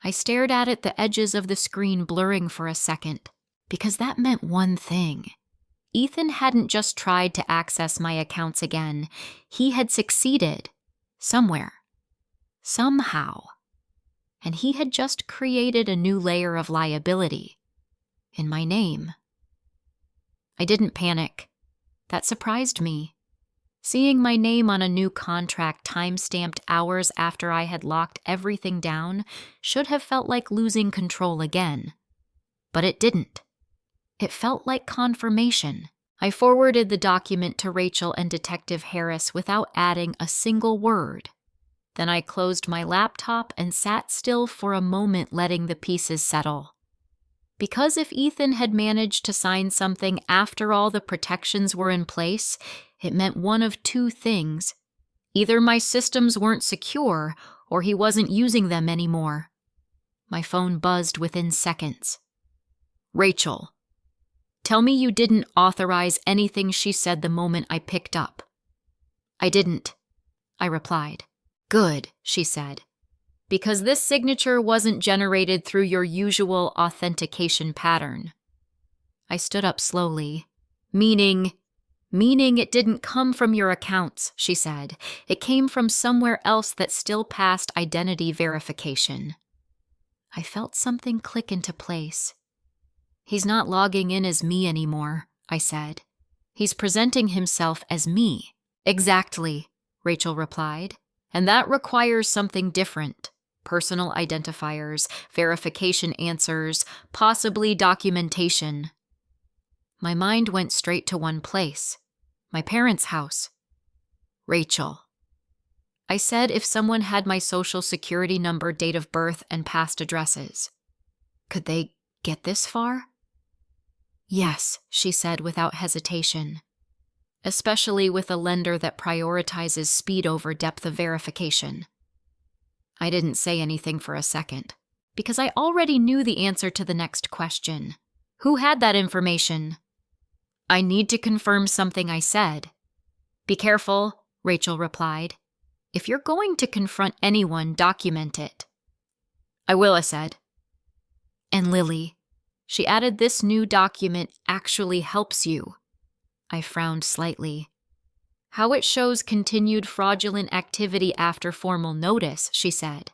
I stared at it, the edges of the screen blurring for a second, because that meant one thing. Ethan hadn't just tried to access my accounts again. He had succeeded, somewhere, somehow. And he had just created a new layer of liability, in my name. I didn't panic. That surprised me. Seeing my name on a new contract time-stamped hours after I had locked everything down should have felt like losing control again. But it didn't. It felt like confirmation. I forwarded the document to Rachel and Detective Harris without adding a single word. Then I closed my laptop and sat still for a moment, letting the pieces settle. Because if Ethan had managed to sign something after all the protections were in place, it meant one of two things. Either my systems weren't secure, or he wasn't using them anymore. My phone buzzed within seconds. Rachel. Tell me you didn't authorize anything she said the moment I picked up. I didn't, I replied. Good, she said. Because this signature wasn't generated through your usual authentication pattern. I stood up slowly. Meaning it didn't come from your accounts, she said. It came from somewhere else that still passed identity verification. I felt something click into place. He's not logging in as me anymore, I said. He's presenting himself as me. Exactly, Rachel replied. And that requires something different. Personal identifiers, verification answers, possibly documentation. My mind went straight to one place. My parents' house. Rachel. I said if someone had my social security number, date of birth, and past addresses. Could they get this far? Yes, she said without hesitation. Especially with a lender that prioritizes speed over depth of verification. I didn't say anything for a second, because I already knew the answer to the next question. Who had that information? I need to confirm something I said. Be careful, Rachel replied. If you're going to confront anyone, document it. I will, I said. And Lily, she added, this new document actually helps you. I frowned slightly. How it shows continued fraudulent activity after formal notice, she said.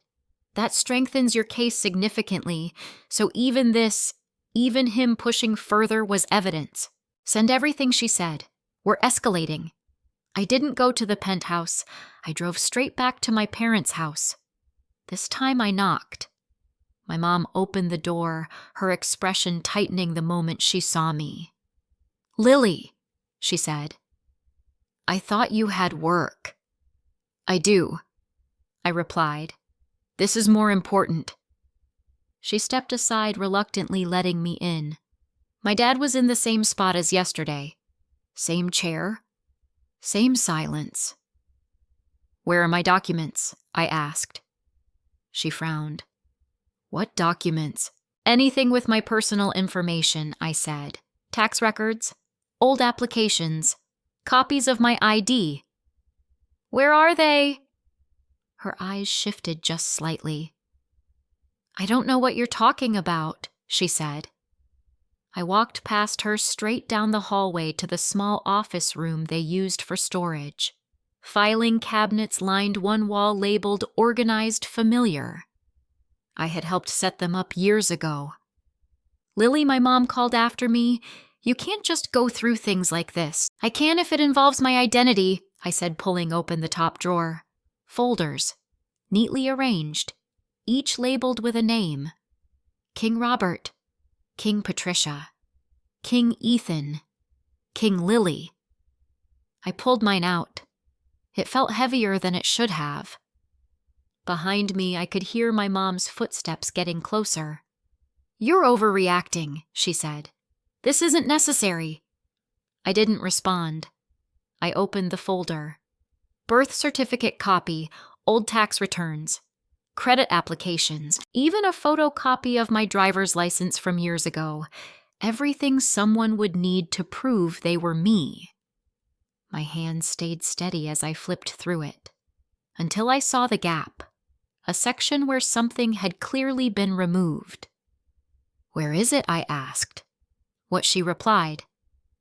That strengthens your case significantly, so even him pushing further was evidence. Send everything, she said. We're escalating. I didn't go to the penthouse. I drove straight back to my parents' house. This time I knocked. My mom opened the door, her expression tightening the moment she saw me. Lily, she said. I thought you had work. I do, I replied. This is more important. She stepped aside, reluctantly letting me in. My dad was in the same spot as yesterday. Same chair. Same silence. Where are my documents? I asked. She frowned. What documents? Anything with my personal information, I said. Tax records, old applications, copies of my ID. Where are they? Her eyes shifted just slightly. I don't know what you're talking about, she said. I walked past her straight down the hallway to the small office room they used for storage. Filing cabinets lined one wall labeled Organized Familiar. I had helped set them up years ago. Lily, my mom called after me. You can't just go through things like this. I can if it involves my identity, I said, pulling open the top drawer. Folders, neatly arranged, each labeled with a name. King Robert, King Patricia, King Ethan, King Lily. I pulled mine out. It felt heavier than it should have. Behind me, I could hear my mom's footsteps getting closer. You're overreacting, she said. This isn't necessary. I didn't respond. I opened the folder. Birth certificate copy, old tax returns, credit applications, even a photocopy of my driver's license from years ago. Everything someone would need to prove they were me. My hand stayed steady as I flipped through it, until I saw the gap, a section where something had clearly been removed. Where is it? I asked. What she replied.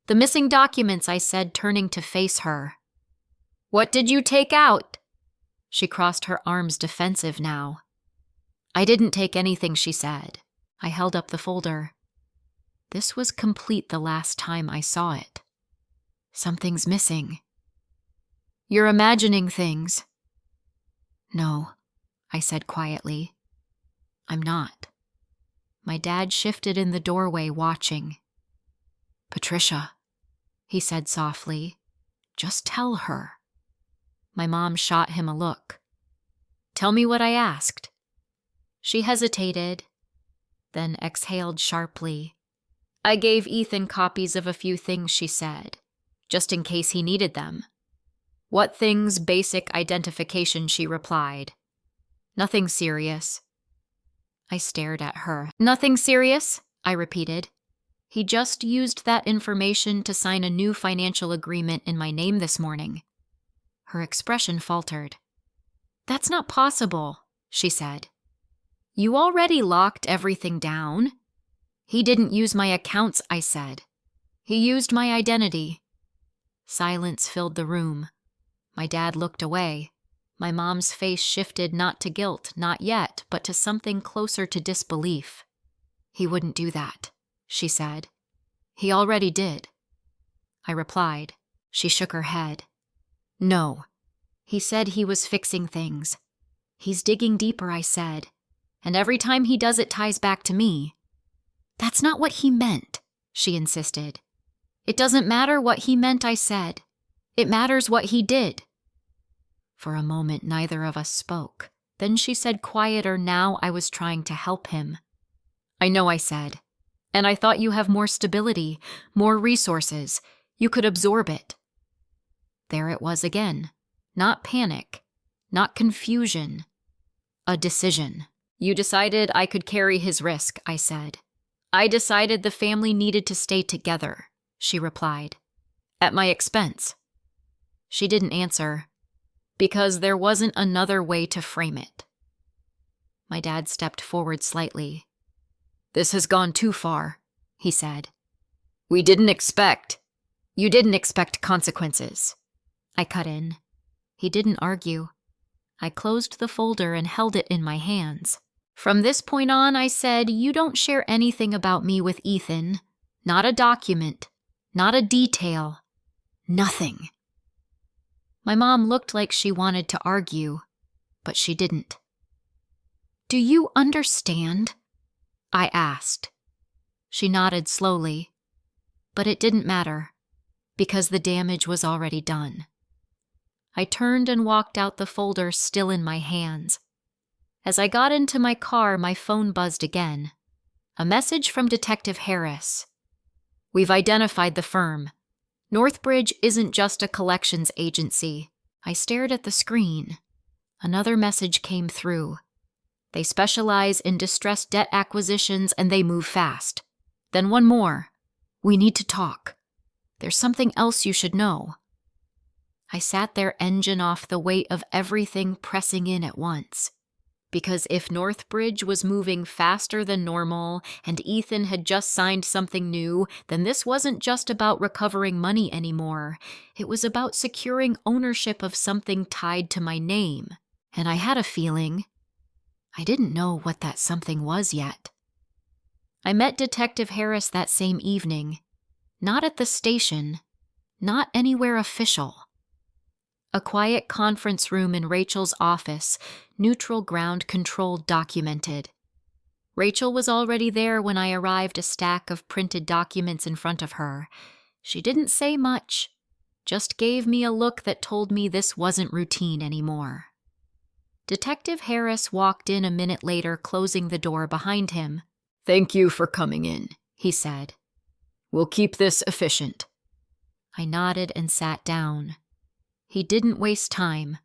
The missing documents, I said, turning to face her. What did you take out? She crossed her arms, defensive now. I didn't take anything, she said. I held up the folder. This was complete the last time I saw it. Something's missing. You're imagining things. No, I said quietly. I'm not. My dad shifted in the doorway, watching. Patricia, he said softly, just tell her. My mom shot him a look. Tell me what I asked. She hesitated, then exhaled sharply. I gave Ethan copies of a few things, she said, just in case he needed them. What things? Basic identification, she replied. Nothing serious. I stared at her. Nothing serious? I repeated. He just used that information to sign a new financial agreement in my name this morning. Her expression faltered. That's not possible, she said. You already locked everything down. He didn't use my accounts, I said. He used my identity. Silence filled the room. My dad looked away. My mom's face shifted not to guilt, not yet, but to something closer to disbelief. He wouldn't do that, she said. He already did. I replied. She shook her head. No. He said he was fixing things. He's digging deeper, I said. And every time he does, it ties back to me. That's not what he meant, she insisted. It doesn't matter what he meant, I said. It matters what he did. For a moment, neither of us spoke. Then she said quieter. Now I was trying to help him. I know, I said. And I thought you have more stability, more resources. You could absorb it. There it was again. Not panic, not confusion. A decision. You decided I could carry his risk, I said. I decided the family needed to stay together. she replied. At my expense. She didn't answer, because there wasn't another way to frame it. My dad stepped forward slightly. This has gone too far, he said. You didn't expect consequences. I cut in. He didn't argue. I closed the folder and held it in my hands. From this point on, I said, you don't share anything about me with Ethan. Not a document. Not a detail. Nothing. My mom looked like she wanted to argue, but she didn't. Do you understand? I asked. She nodded slowly, but it didn't matter, because the damage was already done. I turned and walked out the folder still in my hands. As I got into my car, my phone buzzed again. A message from Detective Harris. We've identified the firm. Northbridge isn't just a collections agency. I stared at the screen. Another message came through. They specialize in distressed debt acquisitions and they move fast. Then one more. We need to talk. There's something else you should know. I sat there, engine off the weight of everything pressing in at once. Because if Northbridge was moving faster than normal and Ethan had just signed something new, then this wasn't just about recovering money anymore. It was about securing ownership of something tied to my name. And I had a feeling. I didn't know what that something was yet. I met Detective Harris that same evening. Not at the station. Not anywhere official. A quiet conference room in Rachel's office, neutral ground controlled, documented. Rachel was already there when I arrived, a stack of printed documents in front of her. She didn't say much, just gave me a look that told me this wasn't routine anymore. Detective Harris walked in a minute later, closing the door behind him. Thank you for coming in, he said. We'll keep this efficient. I nodded and sat down. He didn't waste time.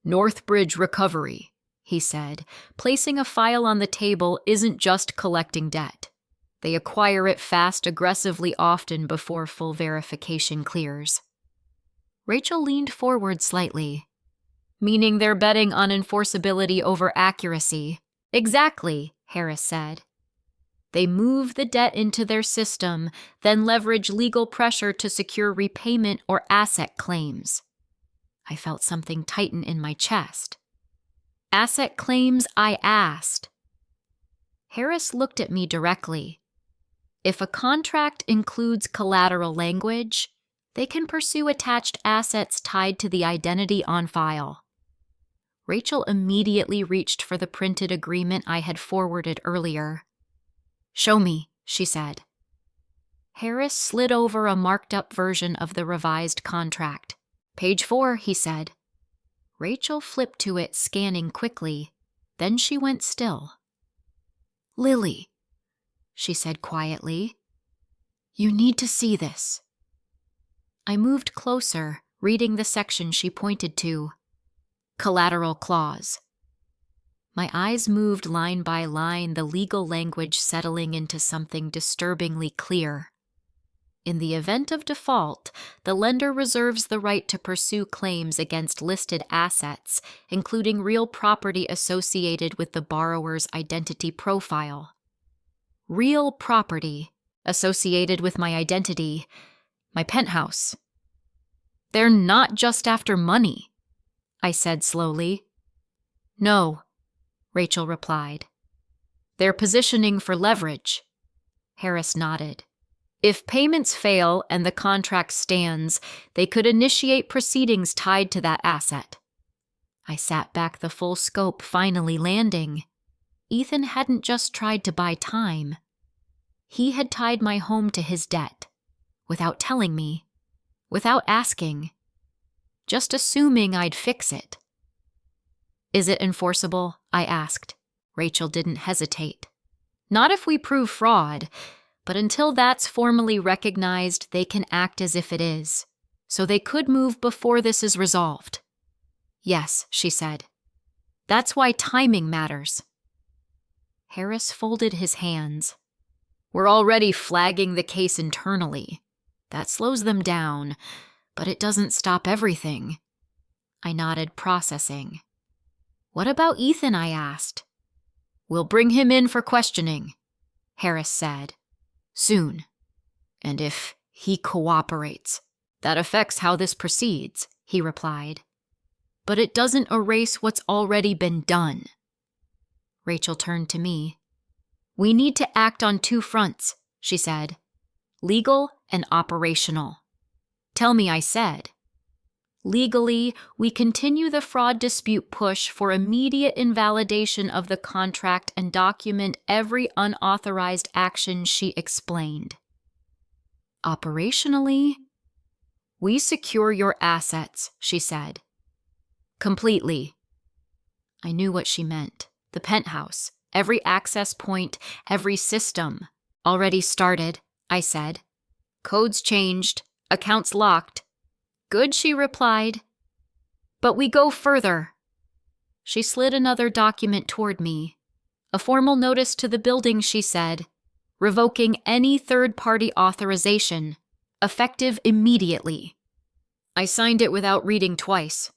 Northbridge Recovery, he said. Placing a file on the table isn't just collecting debt. They acquire it fast, aggressively, often before full verification clears. Rachel leaned forward slightly. Meaning they're betting on enforceability over accuracy. Exactly, Harris said. They move the debt into their system, then leverage legal pressure to secure repayment or asset claims. I felt something tighten in my chest. Asset claims, I asked. Harris looked at me directly. If a contract includes collateral language, they can pursue attached assets tied to the identity on file. Rachel immediately reached for the printed agreement I had forwarded earlier. Show me, she said. Harris slid over a marked-up version of the revised contract. Page 4, he said. Rachel flipped to it, scanning quickly. Then she went still. Lily, she said quietly. You need to see this. I moved closer, reading the section she pointed to. Collateral clause. My eyes moved line by line, the legal language settling into something disturbingly clear. In the event of default, the lender reserves the right to pursue claims against listed assets, including real property associated with the borrower's identity profile. Real property associated with my identity, my penthouse. They're not just after money, I said slowly. No, Rachel replied. They're positioning for leverage. Harris nodded. If payments fail and the contract stands, they could initiate proceedings tied to that asset. I sat back, the full scope finally landing. Ethan hadn't just tried to buy time. He had tied my home to his debt, without telling me, without asking, just assuming I'd fix it. Is it enforceable? I asked. Rachel didn't hesitate. Not if we prove fraud. But until that's formally recognized, they can act as if it is. So they could move before this is resolved. Yes, she said. That's why timing matters. Harris folded his hands. We're already flagging the case internally. That slows them down, but it doesn't stop everything. I nodded, processing. What about Ethan? I asked. We'll bring him in for questioning, Harris said. Soon. And if he cooperates, that affects how this proceeds, he replied. But it doesn't erase what's already been done. Rachel turned to me. We need to act on 2 fronts, she said. Legal and operational. Tell me, I said. Legally, we continue the fraud dispute push for immediate invalidation of the contract and document every unauthorized action, she explained. Operationally, we secure your assets, she said. Completely. I knew what she meant. The penthouse, every access point, every system. Already started, I said. Codes changed, accounts locked. Good, she replied. But we go further. She slid another document toward me. A formal notice to the building, she said, revoking any third-party authorization, effective immediately. I signed it without reading twice.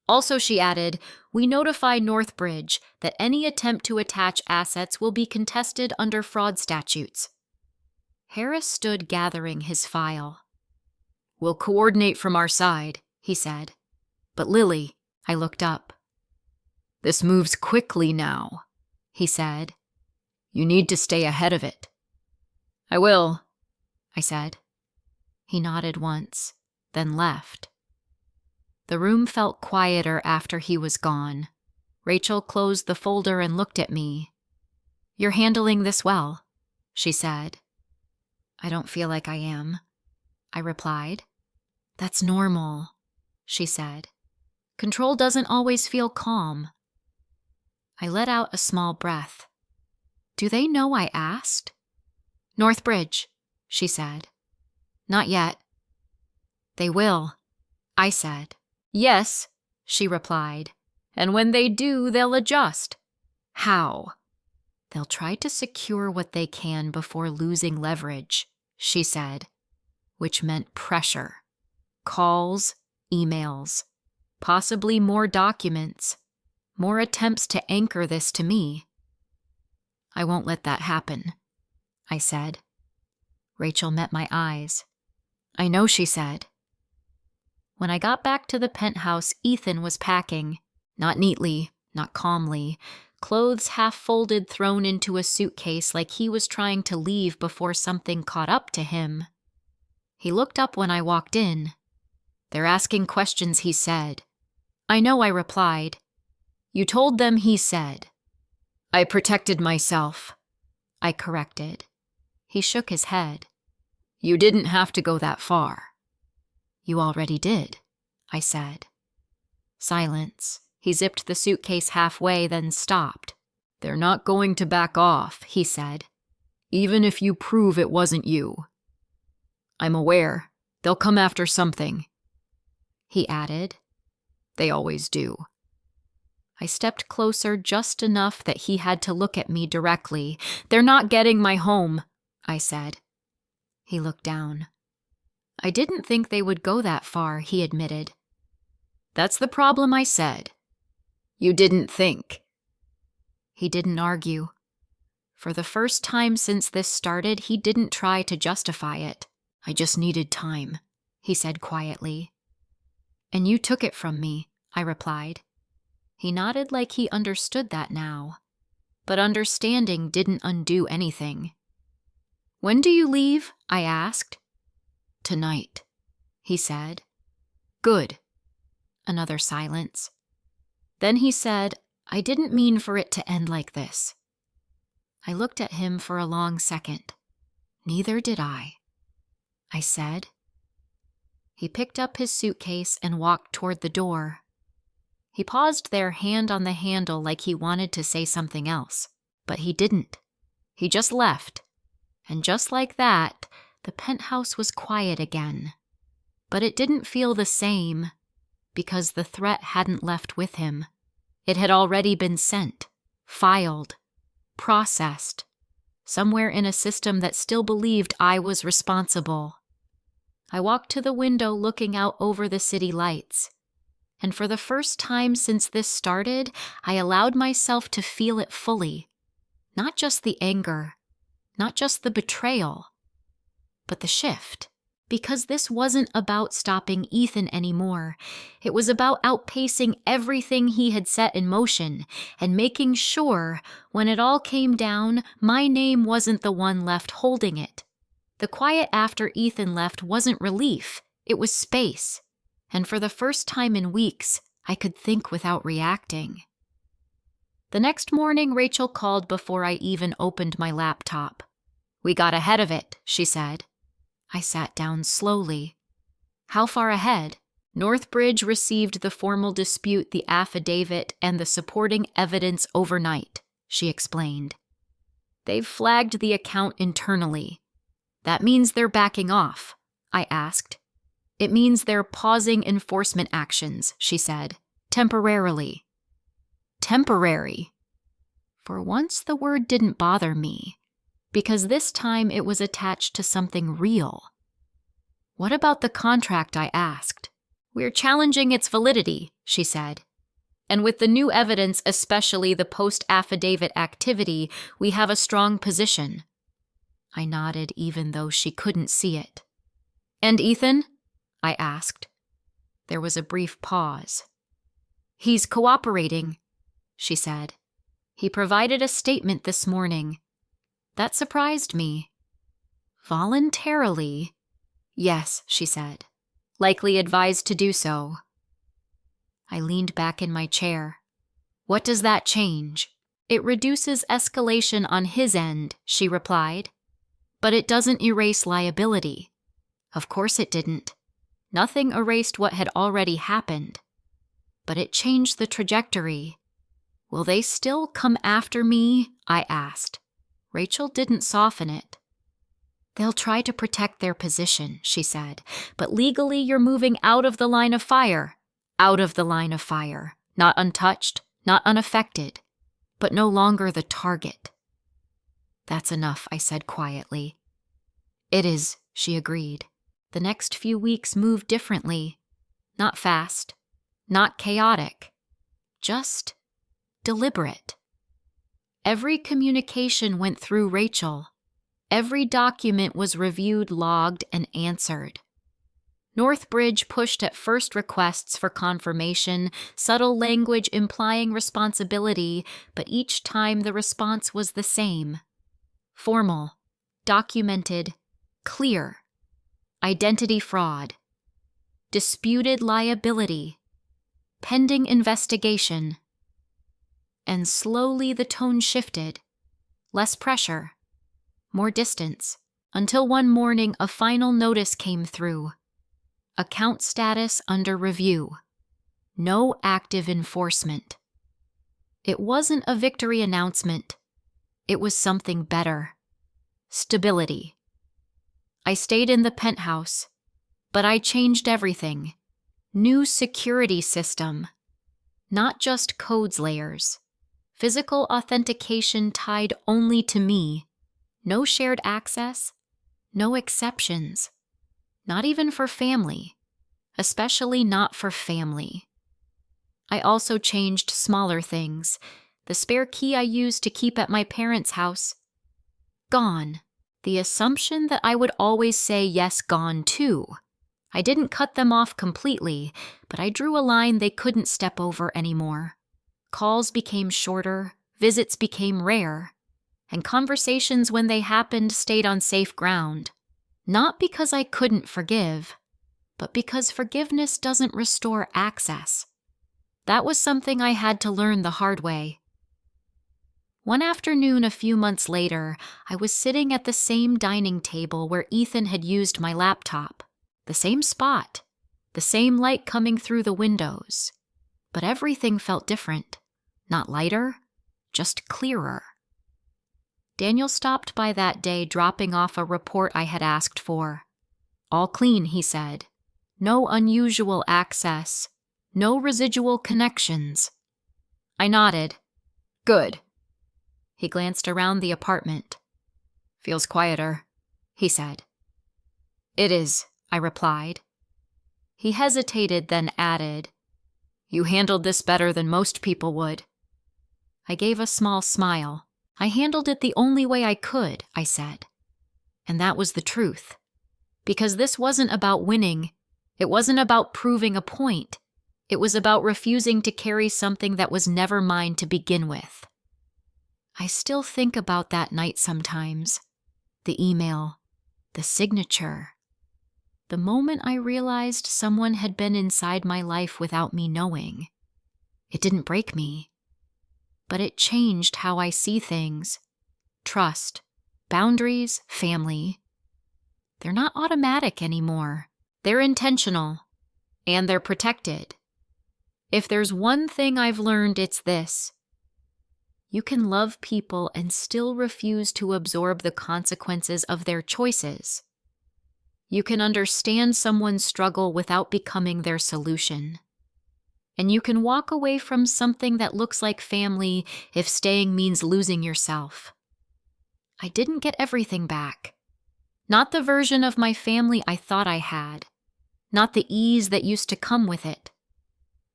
Also, she added, we notify Northbridge that any attempt to attach assets will be contested under fraud statutes. Harris stood gathering his file. We'll coordinate from our side, he said. But Lily, I looked up. This moves quickly now, he said. You need to stay ahead of it. I will, I said. He nodded once, then left. The room felt quieter after he was gone. Rachel closed the folder and looked at me. You're handling this well, she said. I don't feel like I am, I replied. That's normal, she said. Control doesn't always feel calm. I let out a small breath. Do they know I asked? Northbridge, she said. Not yet. They will, I said. Yes, she replied. And when they do, they'll adjust. How? They'll try to secure what they can before losing leverage, she said, which meant pressure. Calls, emails, possibly more documents, more attempts to anchor this to me. I won't let that happen, I said. Rachel met my eyes. I know, she said. When I got back to the penthouse, Ethan was packing, not neatly, not calmly, clothes half folded thrown into a suitcase like he was trying to leave before something caught up to him. He looked up when I walked in. They're asking questions, he said. I know, I replied. You told them, he said. I protected myself, I corrected. He shook his head. You didn't have to go that far. You already did, I said. Silence. He zipped the suitcase halfway, then stopped. They're not going to back off, he said. Even if you prove it wasn't you. I'm aware. They'll come after something. He added. They always do. I stepped closer just enough that he had to look at me directly. They're not getting my home, I said. He looked down. I didn't think they would go that far, he admitted. That's the problem, I said. You didn't think. He didn't argue. For the first time since this started, he didn't try to justify it. I just needed time, he said quietly. And you took it from me, I replied. He nodded like he understood that now. But understanding didn't undo anything. When do you leave? I asked. Tonight, he said. Good. Another silence. Then he said, I didn't mean for it to end like this. I looked at him for a long second. Neither did I said. He picked up his suitcase and walked toward the door. He paused there, hand on the handle, like he wanted to say something else. But he didn't. He just left. And just like that, the penthouse was quiet again. But it didn't feel the same, because the threat hadn't left with him. It had already been sent, filed, processed, somewhere in a system that still believed I was responsible. I walked to the window looking out over the city lights. And for the first time since this started, I allowed myself to feel it fully. Not just the anger, not just the betrayal, but the shift. Because this wasn't about stopping Ethan anymore. It was about outpacing everything he had set in motion and making sure, when it all came down, my name wasn't the one left holding it. The quiet after Ethan left wasn't relief, it was space. And for the first time in weeks, I could think without reacting. The next morning, Rachel called before I even opened my laptop. "We got ahead of it," she said. I sat down slowly. "How far ahead?" "Northbridge received the formal dispute, the affidavit, and the supporting evidence overnight," she explained. "They've flagged the account internally." "That means they're backing off?" I asked. "It means they're pausing enforcement actions," she said. "Temporarily." Temporary. For once, the word didn't bother me, because this time it was attached to something real. "What about the contract?" I asked. "We're challenging its validity," she said. "And with the new evidence, especially the post-affidavit activity, we have a strong position." I nodded even though she couldn't see it. "And Ethan?" I asked. There was a brief pause. "He's cooperating," she said. "He provided a statement this morning." That surprised me. "Voluntarily?" "Yes," she said. "Likely advised to do so." I leaned back in my chair. "What does that change?" "It reduces escalation on his end," she replied. "But it doesn't erase liability." Of course it didn't. Nothing erased what had already happened. But it changed the trajectory. "Will they still come after me?" I asked. Rachel didn't soften it. "They'll try to protect their position," she said. "But legally you're moving out of the line of fire." Out of the line of fire. Not untouched, not unaffected, but no longer the target. "That's enough," I said quietly. "It is," she agreed. The next few weeks moved differently. Not fast, not chaotic, just deliberate. Every communication went through Rachel. Every document was reviewed, logged, and answered. Northbridge pushed at first requests for confirmation, subtle language implying responsibility, but each time the response was the same. Formal, documented, clear. Identity fraud. Disputed liability. Pending investigation. And slowly the tone shifted. Less pressure. More distance. Until one morning a final notice came through. Account status under review. No active enforcement. It wasn't a victory announcement. It was something better. Stability. I stayed in the penthouse, but I changed everything. New security system. Not just codes layers. Physical authentication tied only to me. No shared access. No exceptions. Not even for family. Especially not for family. I also changed smaller things. The spare key I used to keep at my parents' house. Gone. The assumption that I would always say yes, gone too. I didn't cut them off completely, but I drew a line they couldn't step over anymore. Calls became shorter, visits became rare, and conversations when they happened stayed on safe ground. Not because I couldn't forgive, but because forgiveness doesn't restore access. That was something I had to learn the hard way. One afternoon a few months later, I was sitting at the same dining table where Ethan had used my laptop. The same spot, the same light coming through the windows. But everything felt different. Not lighter, just clearer. Daniel stopped by that day dropping off a report I had asked for. "All clean," he said. "No unusual access. No residual connections." I nodded. "Good." He glanced around the apartment. "Feels quieter," he said. "It is," I replied. He hesitated, then added, "You handled this better than most people would." I gave a small smile. I handled it the only way I could, I said. And that was the truth. Because this wasn't about winning. It wasn't about proving a point. It was about refusing to carry something that was never mine to begin with. I still think about that night sometimes. The email, the signature. The moment I realized someone had been inside my life without me knowing. It didn't break me, but it changed how I see things. Trust, boundaries, family. They're not automatic anymore. They're intentional, and they're protected. If there's one thing I've learned, it's this. You can love people and still refuse to absorb the consequences of their choices. You can understand someone's struggle without becoming their solution. And you can walk away from something that looks like family if staying means losing yourself. I didn't get everything back. Not the version of my family I thought I had. Not the ease that used to come with it.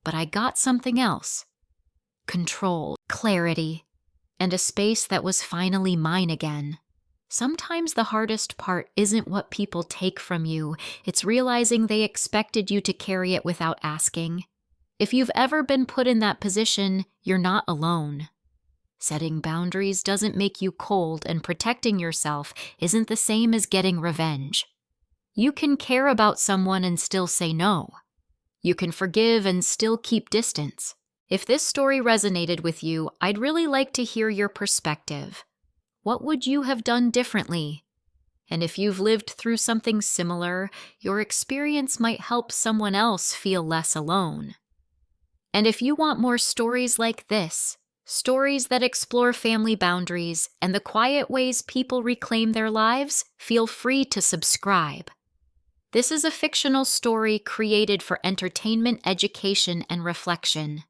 But I got something else. Control, clarity, and a space that was finally mine again. Sometimes the hardest part isn't what people take from you. It's realizing they expected you to carry it without asking. If you've ever been put in that position, you're not alone. Setting boundaries doesn't make you cold, and protecting yourself isn't the same as getting revenge. You can care about someone and still say no. You can forgive and still keep distance. If this story resonated with you, I'd really like to hear your perspective. What would you have done differently? And if you've lived through something similar, your experience might help someone else feel less alone. And if you want more stories like this, stories that explore family boundaries and the quiet ways people reclaim their lives, feel free to subscribe. This is a fictional story created for entertainment, education, and reflection.